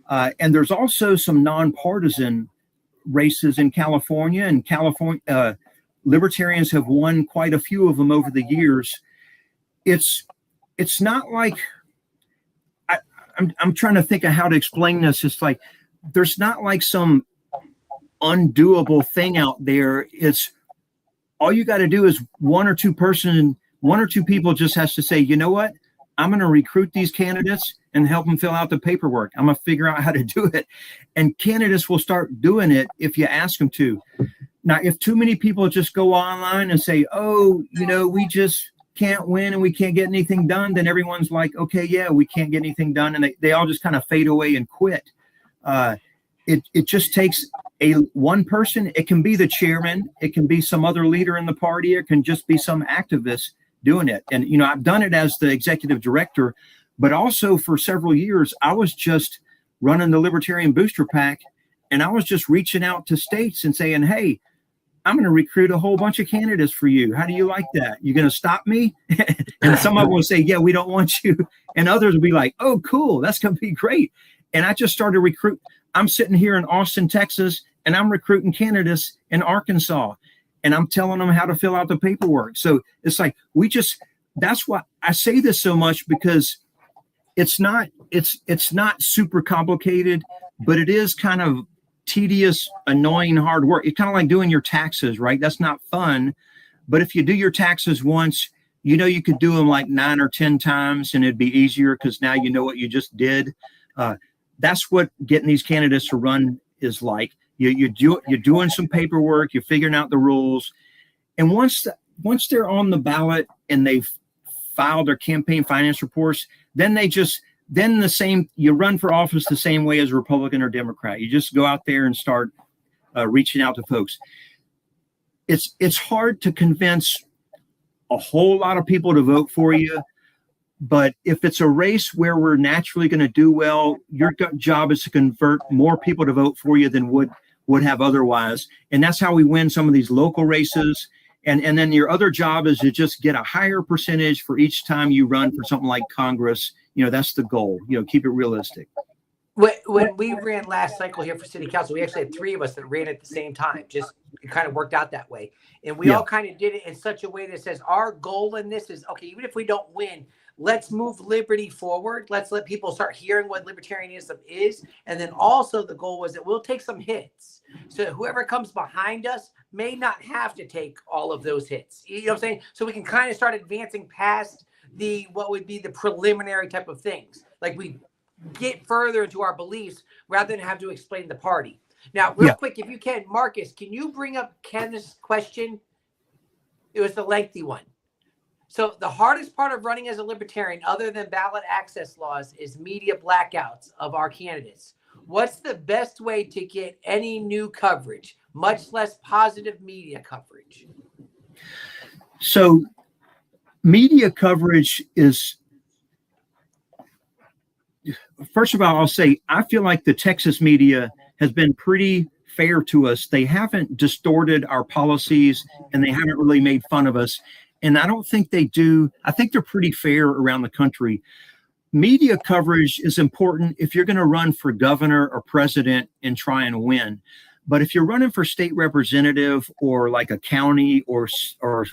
And there's also some nonpartisan races in California, and libertarians have won quite a few of them over the years. It's not like I'm trying to think of how to explain this. It's like there's not like some undoable thing out there. It's all you got to do is one or two people just has to say, you know what? I'm going to recruit these candidates and help them fill out the paperwork. I'm going to figure out how to do it. And candidates will start doing it if you ask them to. Now, if too many people just go online and say, oh, we just can't win and we can't get anything done, then everyone's like, okay, yeah, we can't get anything done. And they all just kind of fade away and quit. It just takes one person. It can be the chairman. It can be some other leader in the party. It can just be some activist doing it. And, I've done it as the executive director, but also for several years, I was just running the Libertarian Booster PAC, and I was just reaching out to states and saying, hey, I'm going to recruit a whole bunch of candidates for you. How do you like that? You going to stop me? And some of them will say, yeah, we don't want you. And others will be like, oh, cool. That's going to be great. And I just started recruit. I'm sitting here in Austin, Texas, and I'm recruiting candidates in Arkansas, and I'm telling them how to fill out the paperwork. So it's like, that's why I say this so much, because it's not super complicated, but it is kind of tedious, annoying, hard work. It's kind of like doing your taxes, right? That's not fun. But if you do your taxes once, you could do them like 9 or 10 times and it'd be easier because now you know what you just did. That's what getting these candidates to run is like. You're doing some paperwork, you're figuring out the rules, And once they're on the ballot and they've filed their campaign finance reports, then you run for office the same way as a Republican or Democrat. You just go out there and start reaching out to folks. It's hard to convince a whole lot of people to vote for you, but if it's a race where we're naturally going to do well, your job is to convert more people to vote for you than would have otherwise. And that's how we win some of these local races. And then your other job is to just get a higher percentage for each time you run for something like Congress. That's the goal. Keep it realistic. When we ran last cycle here for city council, we actually had 3 of us that ran at the same time. Just it kind of worked out that way. And we all kind of did it in such a way that says our goal in this is, okay, even if we don't win, let's move liberty forward. Let's let people start hearing what libertarianism is. And then also the goal was that we'll take some hits. So whoever comes behind us may not have to take all of those hits. You know what I'm saying? So we can kind of start advancing past what would be the preliminary type of things. Like we get further into our beliefs rather than have to explain the party. Now, real quick, if you can, Marcus, can you bring up Ken's question? It was the lengthy one. So the hardest part of running as a libertarian, other than ballot access laws, is media blackouts of our candidates. What's the best way to get any new coverage, much less positive media coverage? So media coverage is, first of all, I'll say, I feel like the Texas media has been pretty fair to us. They haven't distorted our policies and they haven't really made fun of us. And I don't think they do. I think they're pretty fair around the country. Media coverage is important if you're going to run for governor or president and try and win. But if you're running for state representative or like a county or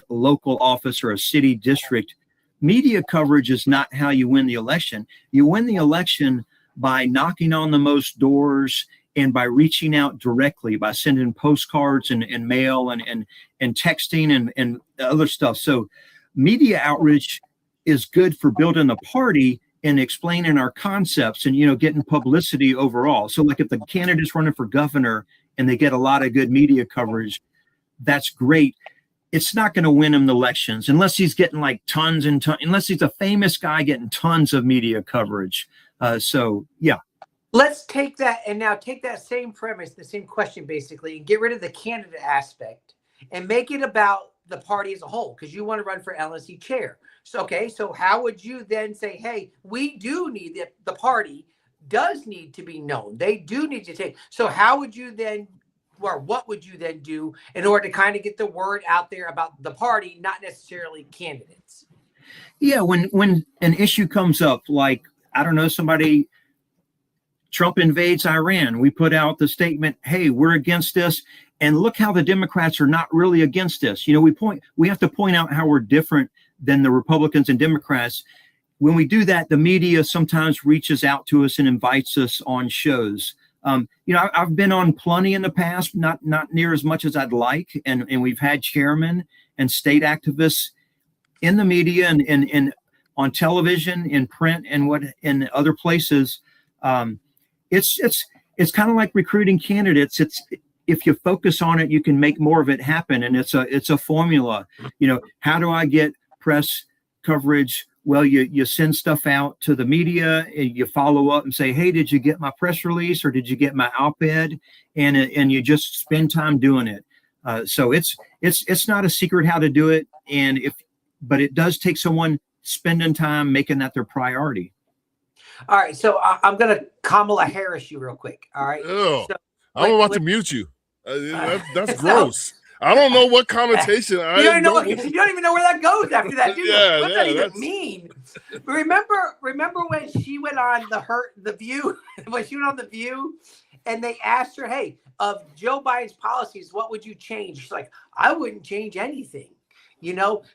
local office or a city district, media coverage is not how you win the election. You win the election by knocking on the most doors and by reaching out directly, by sending postcards and mail and texting and other stuff. So media outreach is good for building the party and explaining our concepts and, getting publicity overall. So like if the candidate's running for governor and they get a lot of good media coverage, that's great. It's not going to win him the elections unless he's getting like tons and tons, unless he's a famous guy getting tons of media coverage. So, yeah. Let's take that and now take that same premise, the same question basically, and get rid of the candidate aspect and make it about the party as a whole, because you want to run for LNC chair. So, okay, so how would you then say, hey, we do need the party does need to be known. They do need to take. So how would you then, or what would you then do in order to kind of get the word out there about the party, not necessarily candidates? Yeah, when an issue comes up, like, I don't know, Trump invades Iran, we put out the statement, hey, we're against this. And look how the Democrats are not really against this. We have to point out how we're different than the Republicans and Democrats. When we do that, the media sometimes reaches out to us and invites us on shows. I've been on plenty in the past, not near as much as I'd like. And we've had chairmen and state activists in the media and on television, in print, and in other places. It's kind of like recruiting candidates. If you focus on it, you can make more of it happen. And it's a formula. How do I get press coverage? Well, you send stuff out to the media and you follow up and say, hey, did you get my press release or did you get my op-ed? And you just spend time doing it. So it's not a secret how to do it. But it does take someone spending time making that their priority. All right. So I'm going to Kamala Harris you real quick. All right. So, I'm about to mute you. That's gross. I don't know what connotation. You don't even know where that goes after that, do you? Yeah, what does that even mean? Remember when she went on the View, when she went on the View, and they asked her, "Hey, of Joe Biden's policies, what would you change?" She's like, "I wouldn't change anything."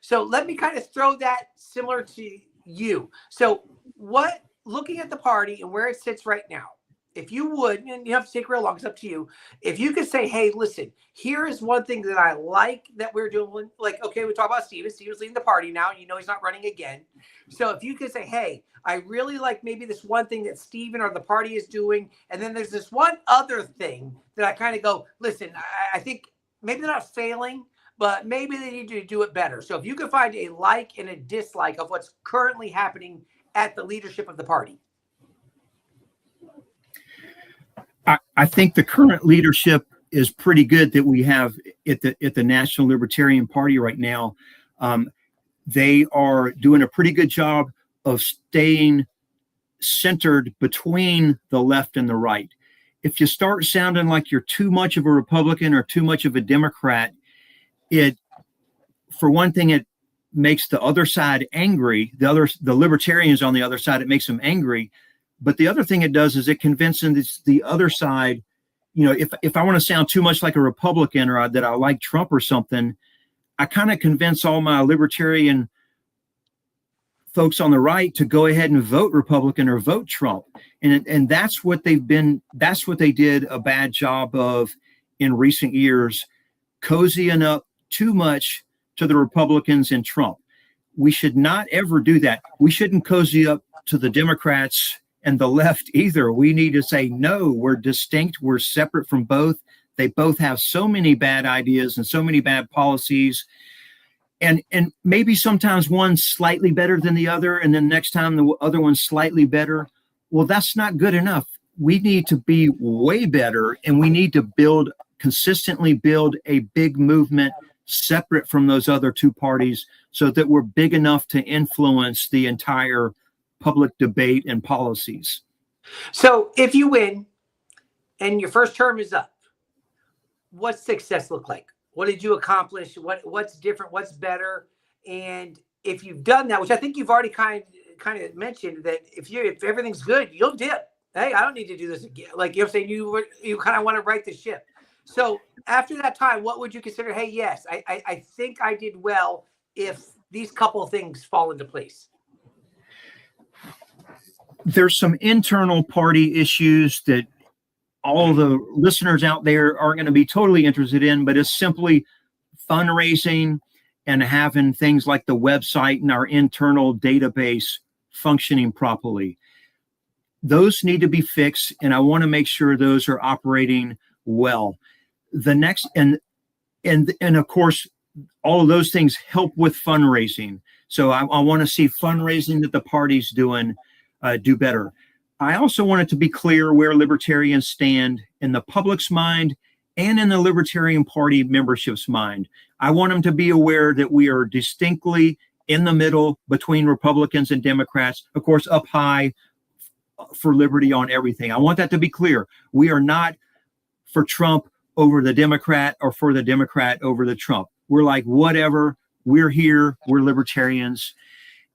So let me kind of throw that similar to you. So looking at the party and where it sits right now, if you would, and you have to take real long, it's up to you. If you could say, hey, listen, here is one thing that I like that we're doing. Like, okay, we talk about Steven. Steven's leading the party now. He's not running again. So if you could say, hey, I really like maybe this one thing that Steven or the party is doing. And then there's this one other thing that I kind of go, listen, I think maybe they're not failing, but maybe they need to do it better. So if you can find a like and a dislike of what's currently happening at the leadership of the party. I think the current leadership is pretty good that we have at the National Libertarian Party right now. They are doing a pretty good job of staying centered between the left and the right. If you start sounding like you're too much of a Republican or too much of a Democrat, for one thing, it makes the other side angry. The libertarians on the other side, it makes them angry. But the other thing it does is it convinces the other side, if I want to sound too much like a Republican or that I like Trump or something, I kind of convince all my libertarian folks on the right to go ahead and vote Republican or vote Trump. And that's what they did a bad job of in recent years, cozying up too much to the Republicans and Trump. We should not ever do that. We shouldn't cozy up to the Democrats and the left either. We need to say, no, we're distinct. We're separate from both. They both have so many bad ideas and so many bad policies. And maybe sometimes one's slightly better than the other, and then next time the other one's slightly better. Well, that's not good enough. We need to be way better, and we need to consistently build a big movement separate from those other two parties so that we're big enough to influence the entire public debate and policies. So if you win and your first term is up, what's success look like? What did you accomplish? What's different? What's better? And if you've done that, which I think you've already kind of mentioned, that if everything's good, you'll dip. Hey, I don't need to do this again. Like you're saying, you kind of want to right the ship. So after that time, what would you consider? Hey, yes, I think I did well if these couple of things fall into place. There's some internal party issues that all the listeners out there aren't going to be totally interested in, but it's simply fundraising and having things like the website and our internal database functioning properly. Those need to be fixed, and I want to make sure those are operating well. The next, and of course, all of those things help with fundraising. So I want to see fundraising that the party's doing do better. I also want it to be clear where libertarians stand in the public's mind and in the Libertarian Party membership's mind. I want them to be aware that we are distinctly in the middle between Republicans and Democrats, of course, up high for liberty on everything. I want that to be clear. We are not for Trump over the Democrat or for the Democrat over the Trump. We're like, whatever, we're here, we're libertarians.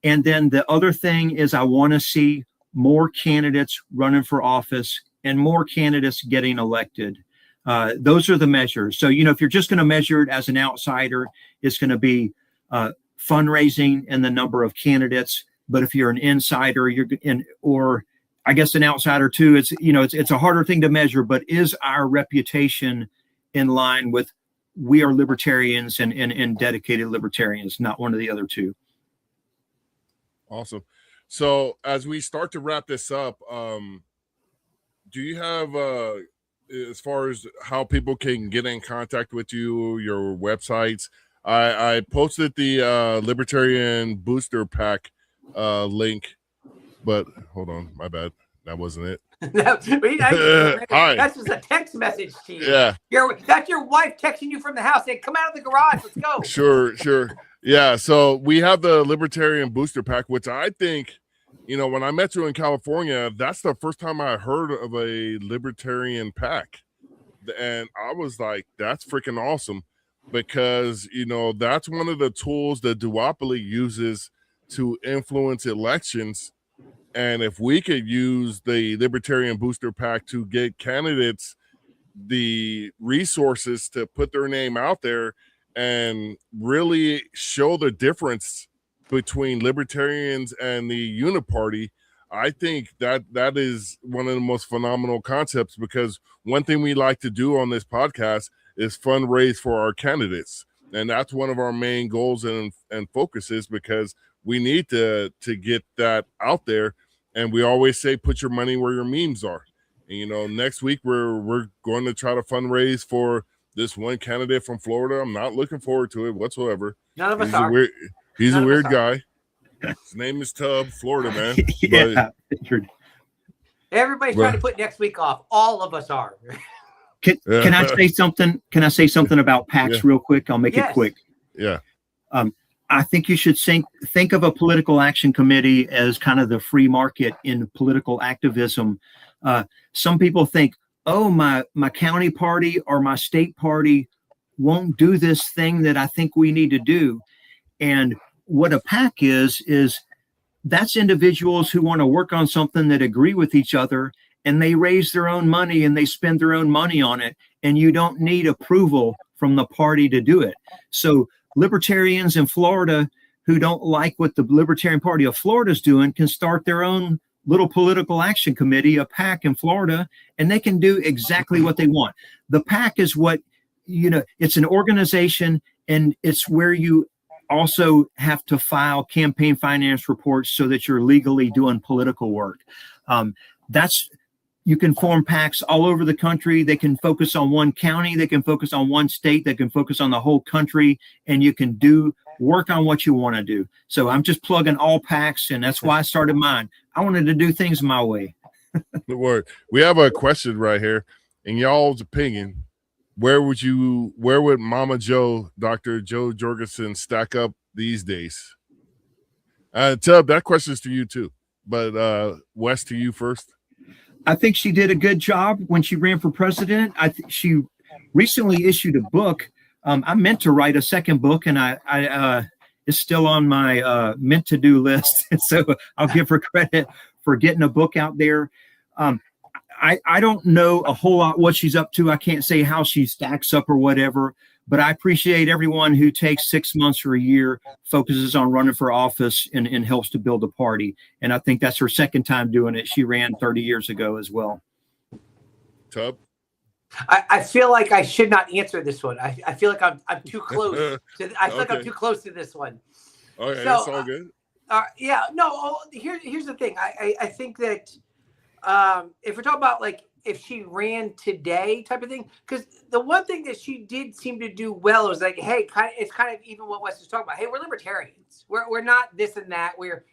And then the other thing is I want to see more candidates running for office and more candidates getting elected. Those are the measures. So, if you're just going to measure it as an outsider, it's going to be fundraising and the number of candidates. But if you're an insider, or I guess an outsider too, it's a harder thing to measure, but is our reputation in line with we are libertarians and dedicated libertarians, not one of the other two. Awesome. So as we start to wrap this up, do you have, as far as how people can get in contact with you, your websites? I posted the Libertarian Booster Pack link, but hold on, my bad. That wasn't it. Hi. That's just a text message to you. Yeah. That's your wife texting you from the house saying, come out of the garage, let's go. Sure. Yeah, so we have the Libertarian Booster Pack, which I think, when I met you in California, that's the first time I heard of a Libertarian pack. And I was like, that's freaking awesome, because, that's one of the tools that duopoly uses to influence elections. And if we could use the Libertarian Booster Pack to get candidates the resources to put their name out there and really show the difference between libertarians and the uniparty, I think that is one of the most phenomenal concepts, because one thing we like to do on this podcast is fundraise for our candidates. And that's one of our main goals and focuses, because we need to get that out there. And we always say, put your money where your memes are. And, next week we're going to try to fundraise for this one candidate from Florida. I'm not looking forward to it whatsoever. None of us are. He's a weird guy. His name is Tub, Florida man. Yeah. Everybody's trying to put next week off. All of us are. Can I say something? Can I say something about PACs real quick? I'll make it quick. Yeah. I think you should think of a political action committee as kind of the free market in political activism. Some people think, oh, my county party or my state party won't do this thing that I think we need to do. And what a PAC is that's individuals who want to work on something that agree with each other, and they raise their own money and they spend their own money on it. And you don't need approval from the party to do it. So libertarians in Florida who don't like what the Libertarian Party of Florida is doing can start their own little political action committee, a PAC in Florida, and they can do exactly what they want. The PAC is what, it's an organization, and it's where you also have to file campaign finance reports so that you're legally doing political work. You can form PACs all over the country. They can focus on one county. They can focus on one state. They can focus on the whole country, and you can work on what you want to do. So I'm just plugging all PACs, and that's why I started mine. I wanted to do things my way. Good word. We have a question right here. In y'all's opinion, where would Mama Joe, Dr. Joe Jorgensen, stack up these days? Tub, that question's to you too. But Wes, to you first. I think she did a good job when she ran for president. She recently issued a book. I meant to write a second book, and I it's still on my meant to do list. So I'll give her credit for getting a book out there. I don't know a whole lot what she's up to. I can't say how she stacks up or whatever, but I appreciate everyone who takes 6 months or a year, focuses on running for office and helps to build a party. And I think that's her second time doing it. She ran 30 years ago as well. Tub? I feel like I should not answer this one. I feel like I'm too close. I feel like I'm too close to this one. Okay, so, that's all good. Here's the thing. I think that if we're talking about like if she ran today type of thing, because the one thing that she did seem to do well was like, hey, it's kind of even what Wes was talking about. Hey, we're libertarians. We're not this and that. We're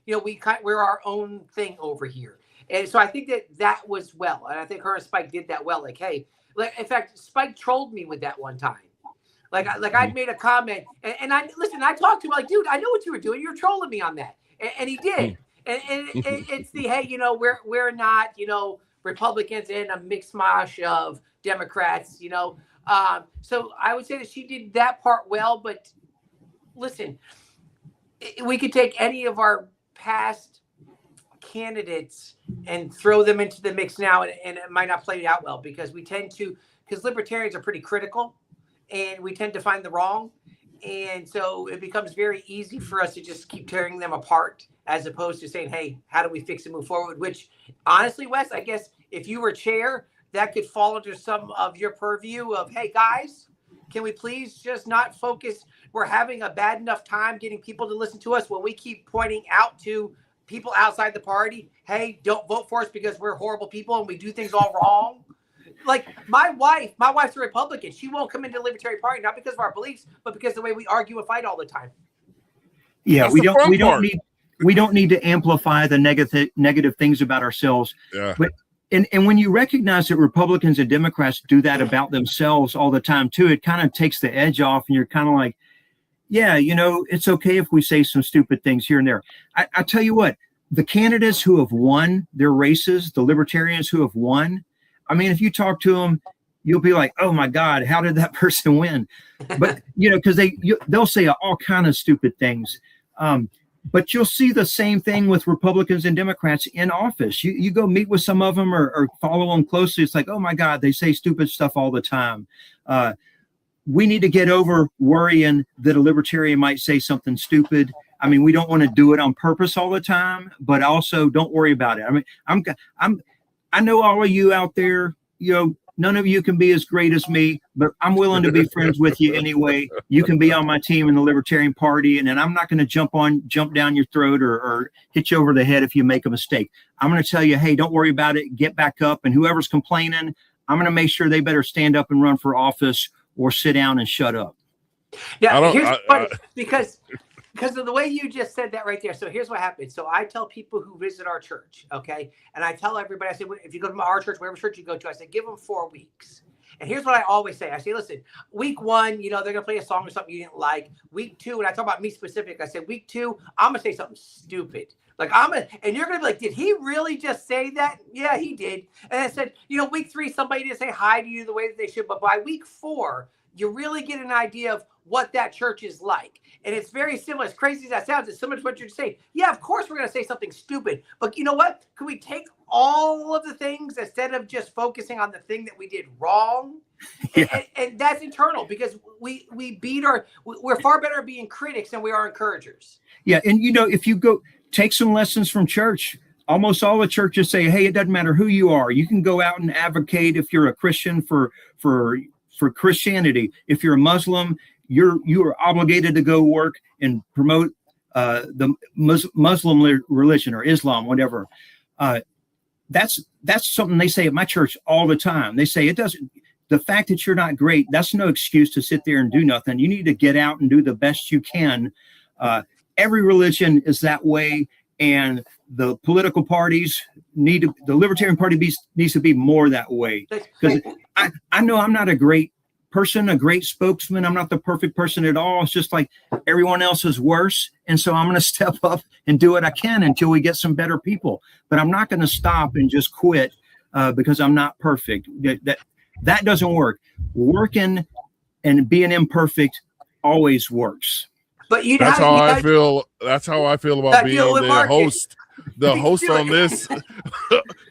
our own thing over here. And so I think that was well, and I think her and Spike did that well. Like, hey, in fact, Spike trolled me with that one time. I'd made a comment, and I talked to him like, dude, I know what you were doing. You're trolling me on that, and he did. And it's the hey, we're not Republicans and a mixed mash of Democrats, so I would say that she did that part well. But listen, we could take any of our past candidates and throw them into the mix now, and it might not play out well because because libertarians are pretty critical, and we tend to find the wrong. And so it becomes very easy for us to just keep tearing them apart as opposed to saying, hey, how do we fix and move forward? Which honestly, Wes, I guess if you were chair, that could fall into some of your purview of, hey, guys, can we please just not focus? We're having a bad enough time getting people to listen to us when we keep pointing out to people outside the party, hey, don't vote for us because we're horrible people and we do things all wrong. Like my wife's a Republican. She won't come into the Libertarian Party, not because of our beliefs, but because of the way we argue and fight all the time. Yeah, we don't need to amplify the negative things about ourselves. Yeah. But and when you recognize that Republicans and Democrats do that about themselves all the time too, it kind of takes the edge off, and you're kind of like, yeah, it's okay if we say some stupid things here and there. I tell you what, the candidates who have won their races, the libertarians who have won, I mean, if you talk to them, you'll be like, oh my God, how did that person win? But, because they'll say all kind of stupid things. But you'll see the same thing with Republicans and Democrats in office. You go meet with some of them or follow them closely. It's like, oh my God, they say stupid stuff all the time. We need to get over worrying that a libertarian might say something stupid. I mean, we don't want to do it on purpose all the time, but also don't worry about it. I mean, I know all of you out there, none of you can be as great as me, but I'm willing to be friends with you anyway. You can be on my team in the Libertarian Party, and then I'm not going to jump down your throat or hit you over the head if you make a mistake. I'm going to tell you, hey, don't worry about it. Get back up. And whoever's complaining, I'm going to make sure they better stand up and run for office, or sit down and shut up. Yeah, here's funny, because of the way you just said that right there. So here's what happens. So I tell people who visit our church, okay, and I tell everybody, I say, if you go to our church, whatever church you go to, I say, give them 4 weeks. And here's what I always say. I say, listen, week 1, they're going to play a song or something you didn't like. Week 2, and I talk about me specific, I said, week 2, I'm going to say something stupid. And you're going to be like, did he really just say that? Yeah, he did. And I said, week 3, somebody didn't say hi to you the way that they should. But by week 4, you really get an idea of what that church is like. And it's very similar. As crazy as that sounds, it's similar to what you're saying. Yeah, of course we're going to say something stupid. But you know what? Could we take all of the things instead of just focusing on the thing that we did wrong? Yeah. And that's internal, because we're far better at being critics than we are encouragers. Yeah. And, if you go take some lessons from church, almost all the churches say, hey, it doesn't matter who you are. You can go out and advocate if you're a Christian for Christianity. If you're a Muslim, you are obligated to go work and promote the Muslim religion or Islam, whatever. That's something they say at my church all the time. They say the fact that you're not great, that's no excuse to sit there and do nothing. You need to get out and do the best you can. Every religion is that way, and the political parties the Libertarian Party needs to be more that way. Because I know I'm not a great person, a great spokesman. I'm not the perfect person at all. It's just like everyone else is worse. And so I'm going to step up and do what I can until we get some better people. But I'm not going to stop and just quit because I'm not perfect. That doesn't work. Working and being imperfect always works. But that's how I feel about being the host. The host on this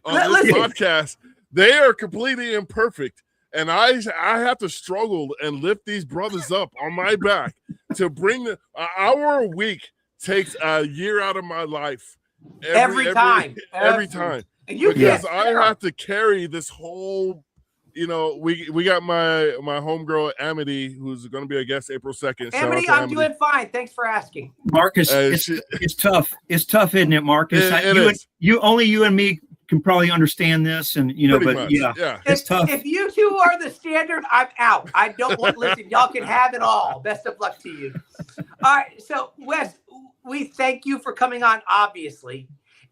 podcast. They are completely imperfect. And I have to struggle and lift these brothers up on my back to bring an hour a week takes a year out of my life every time. And because I have to carry this whole, we got my homegirl Amity, who's going to be a guest April 2nd. Amity, I'm doing fine. Thanks for asking. Marcus, it's tough. It's tough, isn't it, Marcus? You and me can probably understand this, and it's tough. If you two are the standard, I'm out. I don't want to listen. Y'all can have it all. Best of luck to you. All right, so Wes, we thank you for coming on, obviously.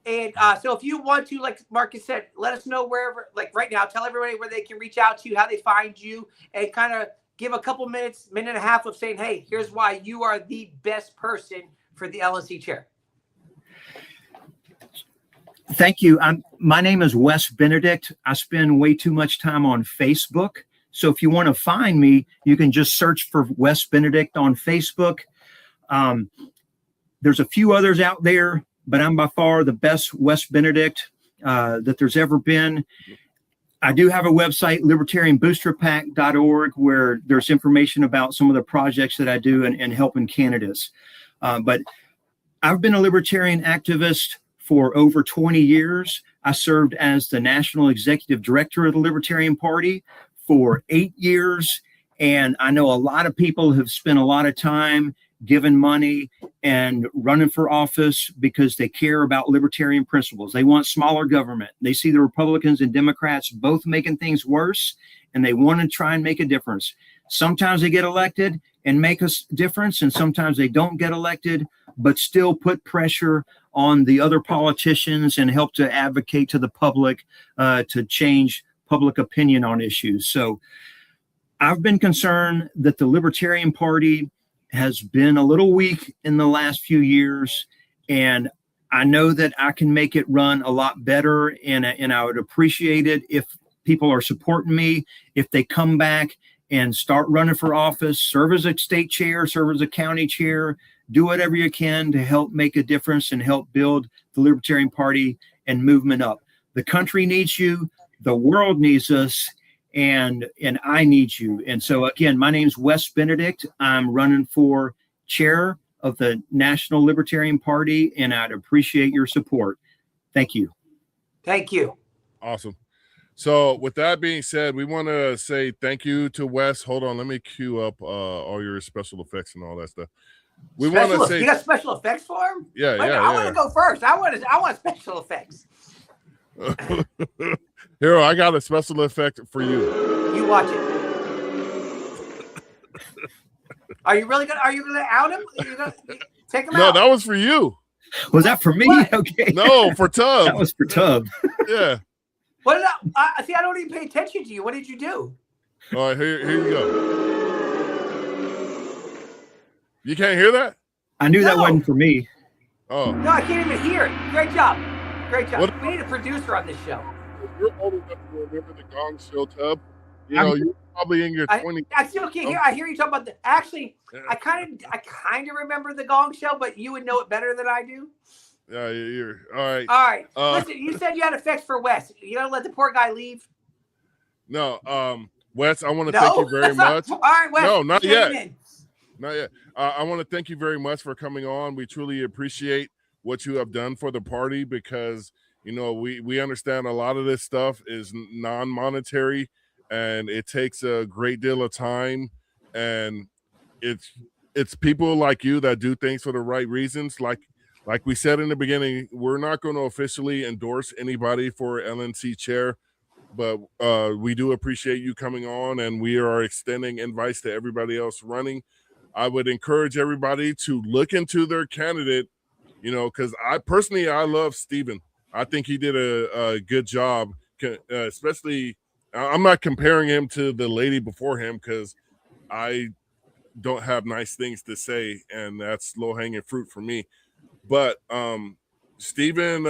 And so if you want to, like Marcus said, let us know wherever, like right now, tell everybody where they can reach out to you, how they find you, and kind of give a couple minutes, minute and a half of saying, hey, here's why you are the best person for the LNC chair. Thank you. My name is Wes Benedict. I spend way too much time on Facebook. So if you want to find me, you can just search for Wes Benedict on Facebook. There's a few others out there, but I'm by far the best Wes Benedict that there's ever been. I do have a website, libertarianboosterpac.org, where there's information about some of the projects that I do and helping candidates. But I've been a libertarian activist for over 20 years. I served as the National Executive Director of the Libertarian Party for 8 years. And I know a lot of people have spent a lot of time giving money and running for office because they care about libertarian principles. They want smaller government. They see the Republicans and Democrats both making things worse, and they want to try and make a difference. Sometimes they get elected and make a difference, and sometimes they don't get elected, but still put pressure on the other politicians and help to advocate to the public to change public opinion on issues. So I've been concerned that the Libertarian Party has been a little weak in the last few years, and I know that I can make it run a lot better, and I would appreciate it if people are supporting me, if they come back and start running for office, serve as a state chair, serve as a county chair, do whatever you can to help make a difference and help build the Libertarian Party and movement up. The country needs you, the world needs us, and I need you. And so again, my name's Wes Benedict. I'm running for chair of the National Libertarian Party, and I'd appreciate your support. Thank you. Thank you. Awesome. So with that being said, we want to say thank you to Wes. Hold on, let me cue up all your special effects and all that stuff. We want to say you got special effects for him? Yeah, I want to go first. I want special effects. Hero, I got a special effect for you. You watch it. Are you really gonna? Are you gonna out him? Are you gonna take him out? No, that was for you. Was that for me? What? Okay. No, for Tub. That was for Tub. Yeah. What did I see? I don't even pay attention to you. What did you do? All right, here you go. You can't hear that? I knew that wasn't for me. Oh. No, I can't even hear it. Great job. Great job. What? We need a producer on this show. You're old enough to remember the Gong Show, Tub. You know, you're probably in your 20s. I still can't hear. I hear you talking about actually, I kind of remember the Gong Show, but you would know it better than I do. Yeah, you're all right. All right. Listen, you said you had a fix for Wes. You don't let the poor guy leave. No, Wes, I want to thank you very much. All right, Wes. No, not yet. Not yet. I want to thank you very much for coming on. We truly appreciate what you have done for the party because, you know, we understand a lot of this stuff is non-monetary and it takes a great deal of time. And it's people like you that do things for the right reasons. Like we said in the beginning, we're not going to officially endorse anybody for LNC chair, but we do appreciate you coming on, and we are extending invites to everybody else running. I would encourage everybody to look into their candidate, you know, because I love Stephen. I think he did a good job, especially I'm not comparing him to the lady before him because I don't have nice things to say, and that's low-hanging fruit for me. But Stephen,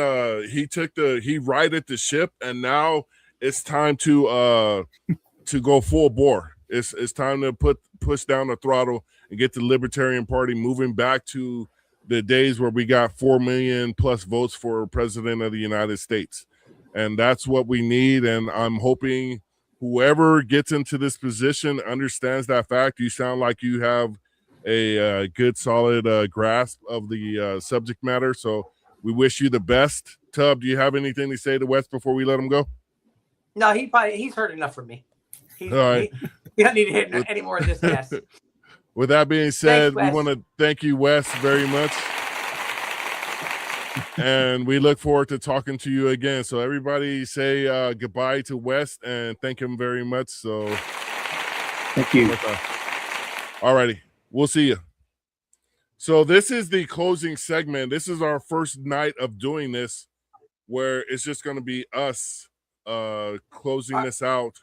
he righted the ship, and now it's time to go full bore. It's time to push down the throttle and get the Libertarian Party moving back to the days where we got 4 million plus votes for president of the United States. And that's what we need. And I'm hoping whoever gets into this position understands that fact. You sound like you have a good, solid grasp of the subject matter. So we wish you the best. Tub, do you have anything to say to Wes before we let him go? No, he's heard enough from me. All right. We don't need to hit any more of this mess. With that being said, Thanks, we want to thank you, Wes, very much. And we look forward to talking to you again. So everybody say goodbye to Wes and thank him very much. So thank you. All righty. We'll see you. So this is the closing segment. This is our first night of doing this where it's just going to be us closing this out.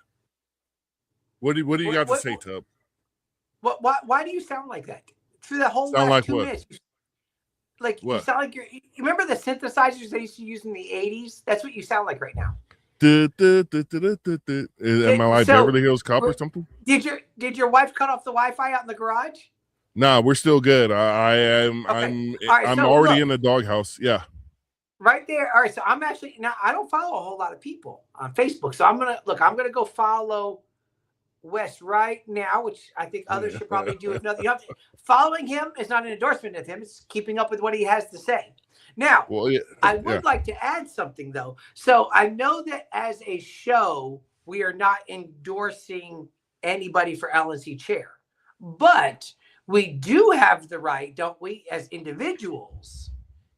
What do you got to say, Tub? Why do you sound like that? Through the whole sound last like 2 what? minutes. Like what? You sound like you remember the synthesizers they used to use in the 80s? That's what you sound like right now. Am I like Beverly Hills Cop or something? Did your wife cut off the Wi-Fi out in the garage? Nah, we're still good. I'm already in the doghouse. Yeah. Right there. All right. So I'm actually now I don't follow a whole lot of people on Facebook. So I'm gonna go follow Wes right now, which I think others should probably do. Following him is not an endorsement of him. It's keeping up with what he has to say. Now, I would like to add something, though. So I know that as a show, we are not endorsing anybody for LNC chair. But we do have the right, don't we, as individuals,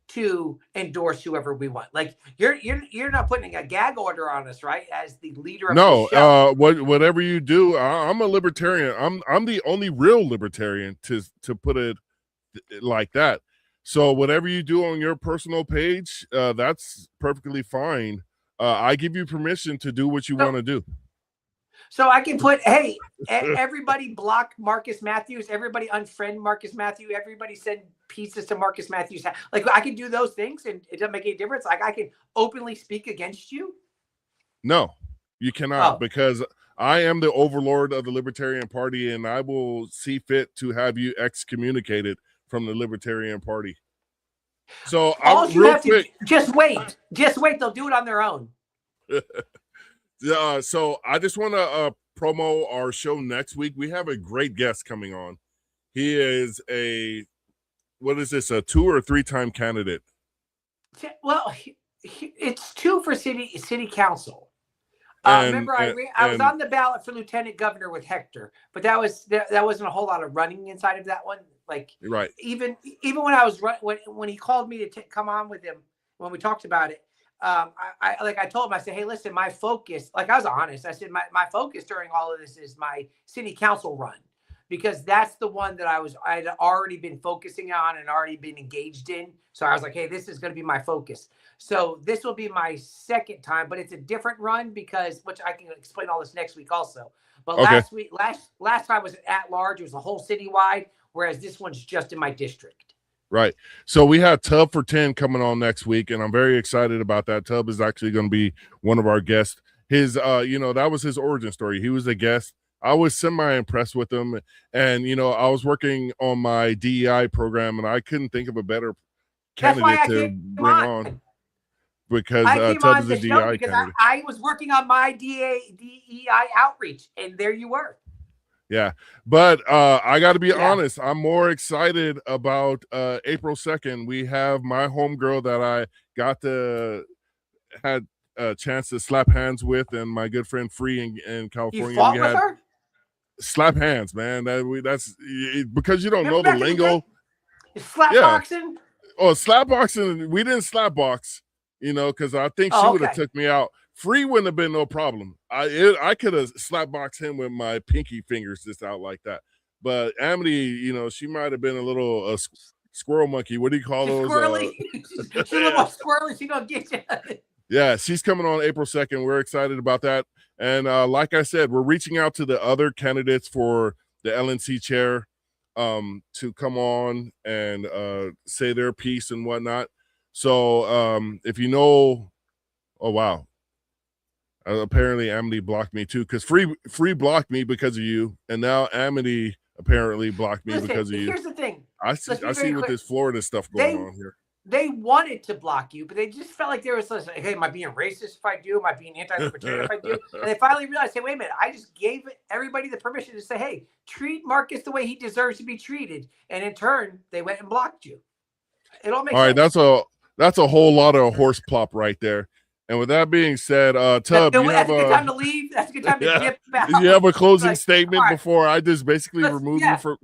to endorse whoever we want. Like you're not putting a gag order on us, right? As the leader of the show. Whatever you do, I'm a libertarian. I'm the only real libertarian to put it like that. So whatever you do on your personal page, that's perfectly fine. I give you permission to do what you want to do. So I can put, hey, everybody block Marcus Matthews. Everybody unfriend Marcus Matthews. Everybody send pizzas to Marcus Matthews. Like I can do those things and it doesn't make any difference. Like I can openly speak against you. No, you cannot because I am the overlord of the Libertarian Party and I will see fit to have you excommunicated from the Libertarian Party. So just wait. They'll do it on their own. So I just want to promo our show next week. We have a great guest coming on. He is a 2 or 3-time candidate? Well, it's 2 for city council. Remember, I was on the ballot for lieutenant governor with Hector, but that wasn't a whole lot of running inside of that one. Like, right. Even when I was when he called me to come on with him when we talked about it. I told him, I said, hey, listen, my focus, like I was honest. I said, my focus during all of this is my city council run. because that's the one that I'd already been focusing on and already been engaged in. So I was like, hey, this is going to be my focus. So this will be my second time, but it's a different run because, which I can explain all this next week also. But last time was at large. It was a whole citywide, whereas this one's just in my district. Right. So we have Tub for 10 coming on next week, and I'm very excited about that. Tub is actually going to be one of our guests. His, that was his origin story. He was a guest. I was semi-impressed with him, and, I was working on my DEI program, and I couldn't think of a better candidate to bring on. Because Tub is a DEI candidate. I was working on my DEI outreach, and there you were. Yeah, but I got to be honest. I'm more excited about April 2nd. We have my homegirl that I had a chance to slap hands with, and my good friend Free in California. You fought with her? Slap hands, man. That's because you don't know the lingo. Slap boxing? Oh, slap boxing. We didn't slap box, because I think she would have took me out. Free wouldn't have been no problem. I could have slap boxed him with my pinky fingers just out like that. But Amity, she might have been a little squirrel monkey. What do you call those? Squirrely. She's a little more squirrely. She's going to get you. Yeah, she's coming on April 2nd. We're excited about that. And like I said, we're reaching out to the other candidates for the LNC chair to come on and say their piece and whatnot. So if you know, oh, wow. Apparently Amity blocked me too, because Free blocked me because of you, and now Amity apparently blocked me because of you. Here's the thing. I see with this Florida stuff going on here. They wanted to block you, but they just felt like there was like, hey, am I being racist if I do? Am I being anti-libertarian if I do? And they finally realized, hey, wait a minute, I just gave everybody the permission to say, hey, treat Marcus the way he deserves to be treated. And in turn, they went and blocked you. It all makes sense. All right, that's a whole lot of horse plop right there. And with that being said, Tub, that's a good time to leave. That's a good time to dip back. You have a closing statement before I just basically remove you from.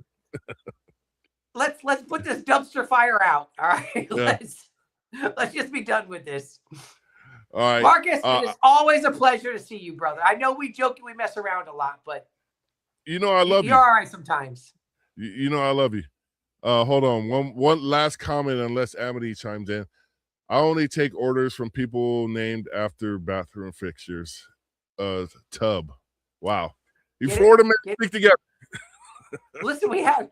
Let's put this dumpster fire out. All right, let's just be done with this. All right, Marcus, it is always a pleasure to see you, brother. I know we joke and we mess around a lot, but I love you. You're all right sometimes. I love you. Hold on, one last comment, unless Amity chimes in. I only take orders from people named after bathroom fixtures. Tub. Wow. You Florida men stick together. Listen, we are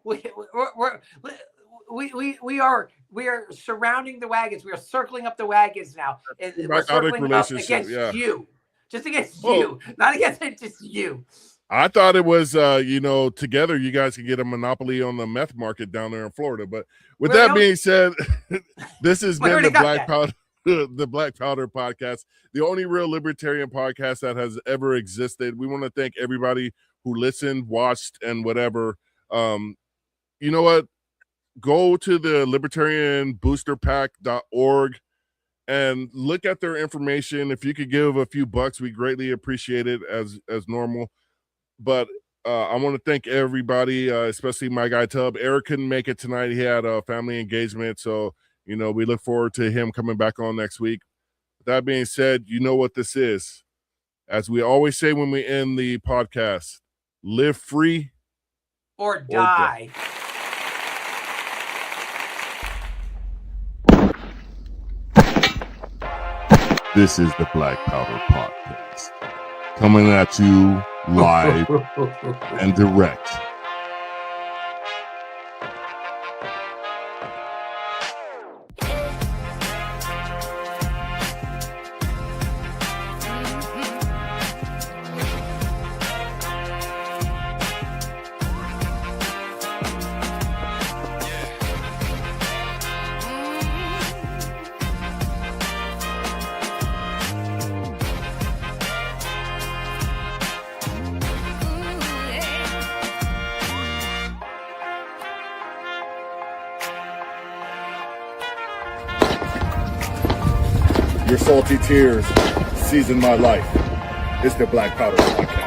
surrounding the wagons. We are circling up the wagons now. And we're circling up against you. Just against you. Not against it, just you. I thought it was together you guys can get a monopoly on the meth market down there in Florida. But with that being said, this has been the Black Powder Podcast, the only real libertarian podcast that has ever existed. We want to thank everybody who listened, watched, and whatever. You know what? Go to the libertarianboosterpack.org and look at their information. If you could give a few bucks, we greatly appreciate it as normal. But I want to thank everybody, especially my guy Tub. Eric couldn't make it tonight. He had a family engagement. So, we look forward to him coming back on next week. With that being said, you know what this is. As we always say when we end the podcast, live free or die. This is the Black Powder Podcast, coming at you live and direct. Your salty tears season my life. It's the Black Powder Podcast.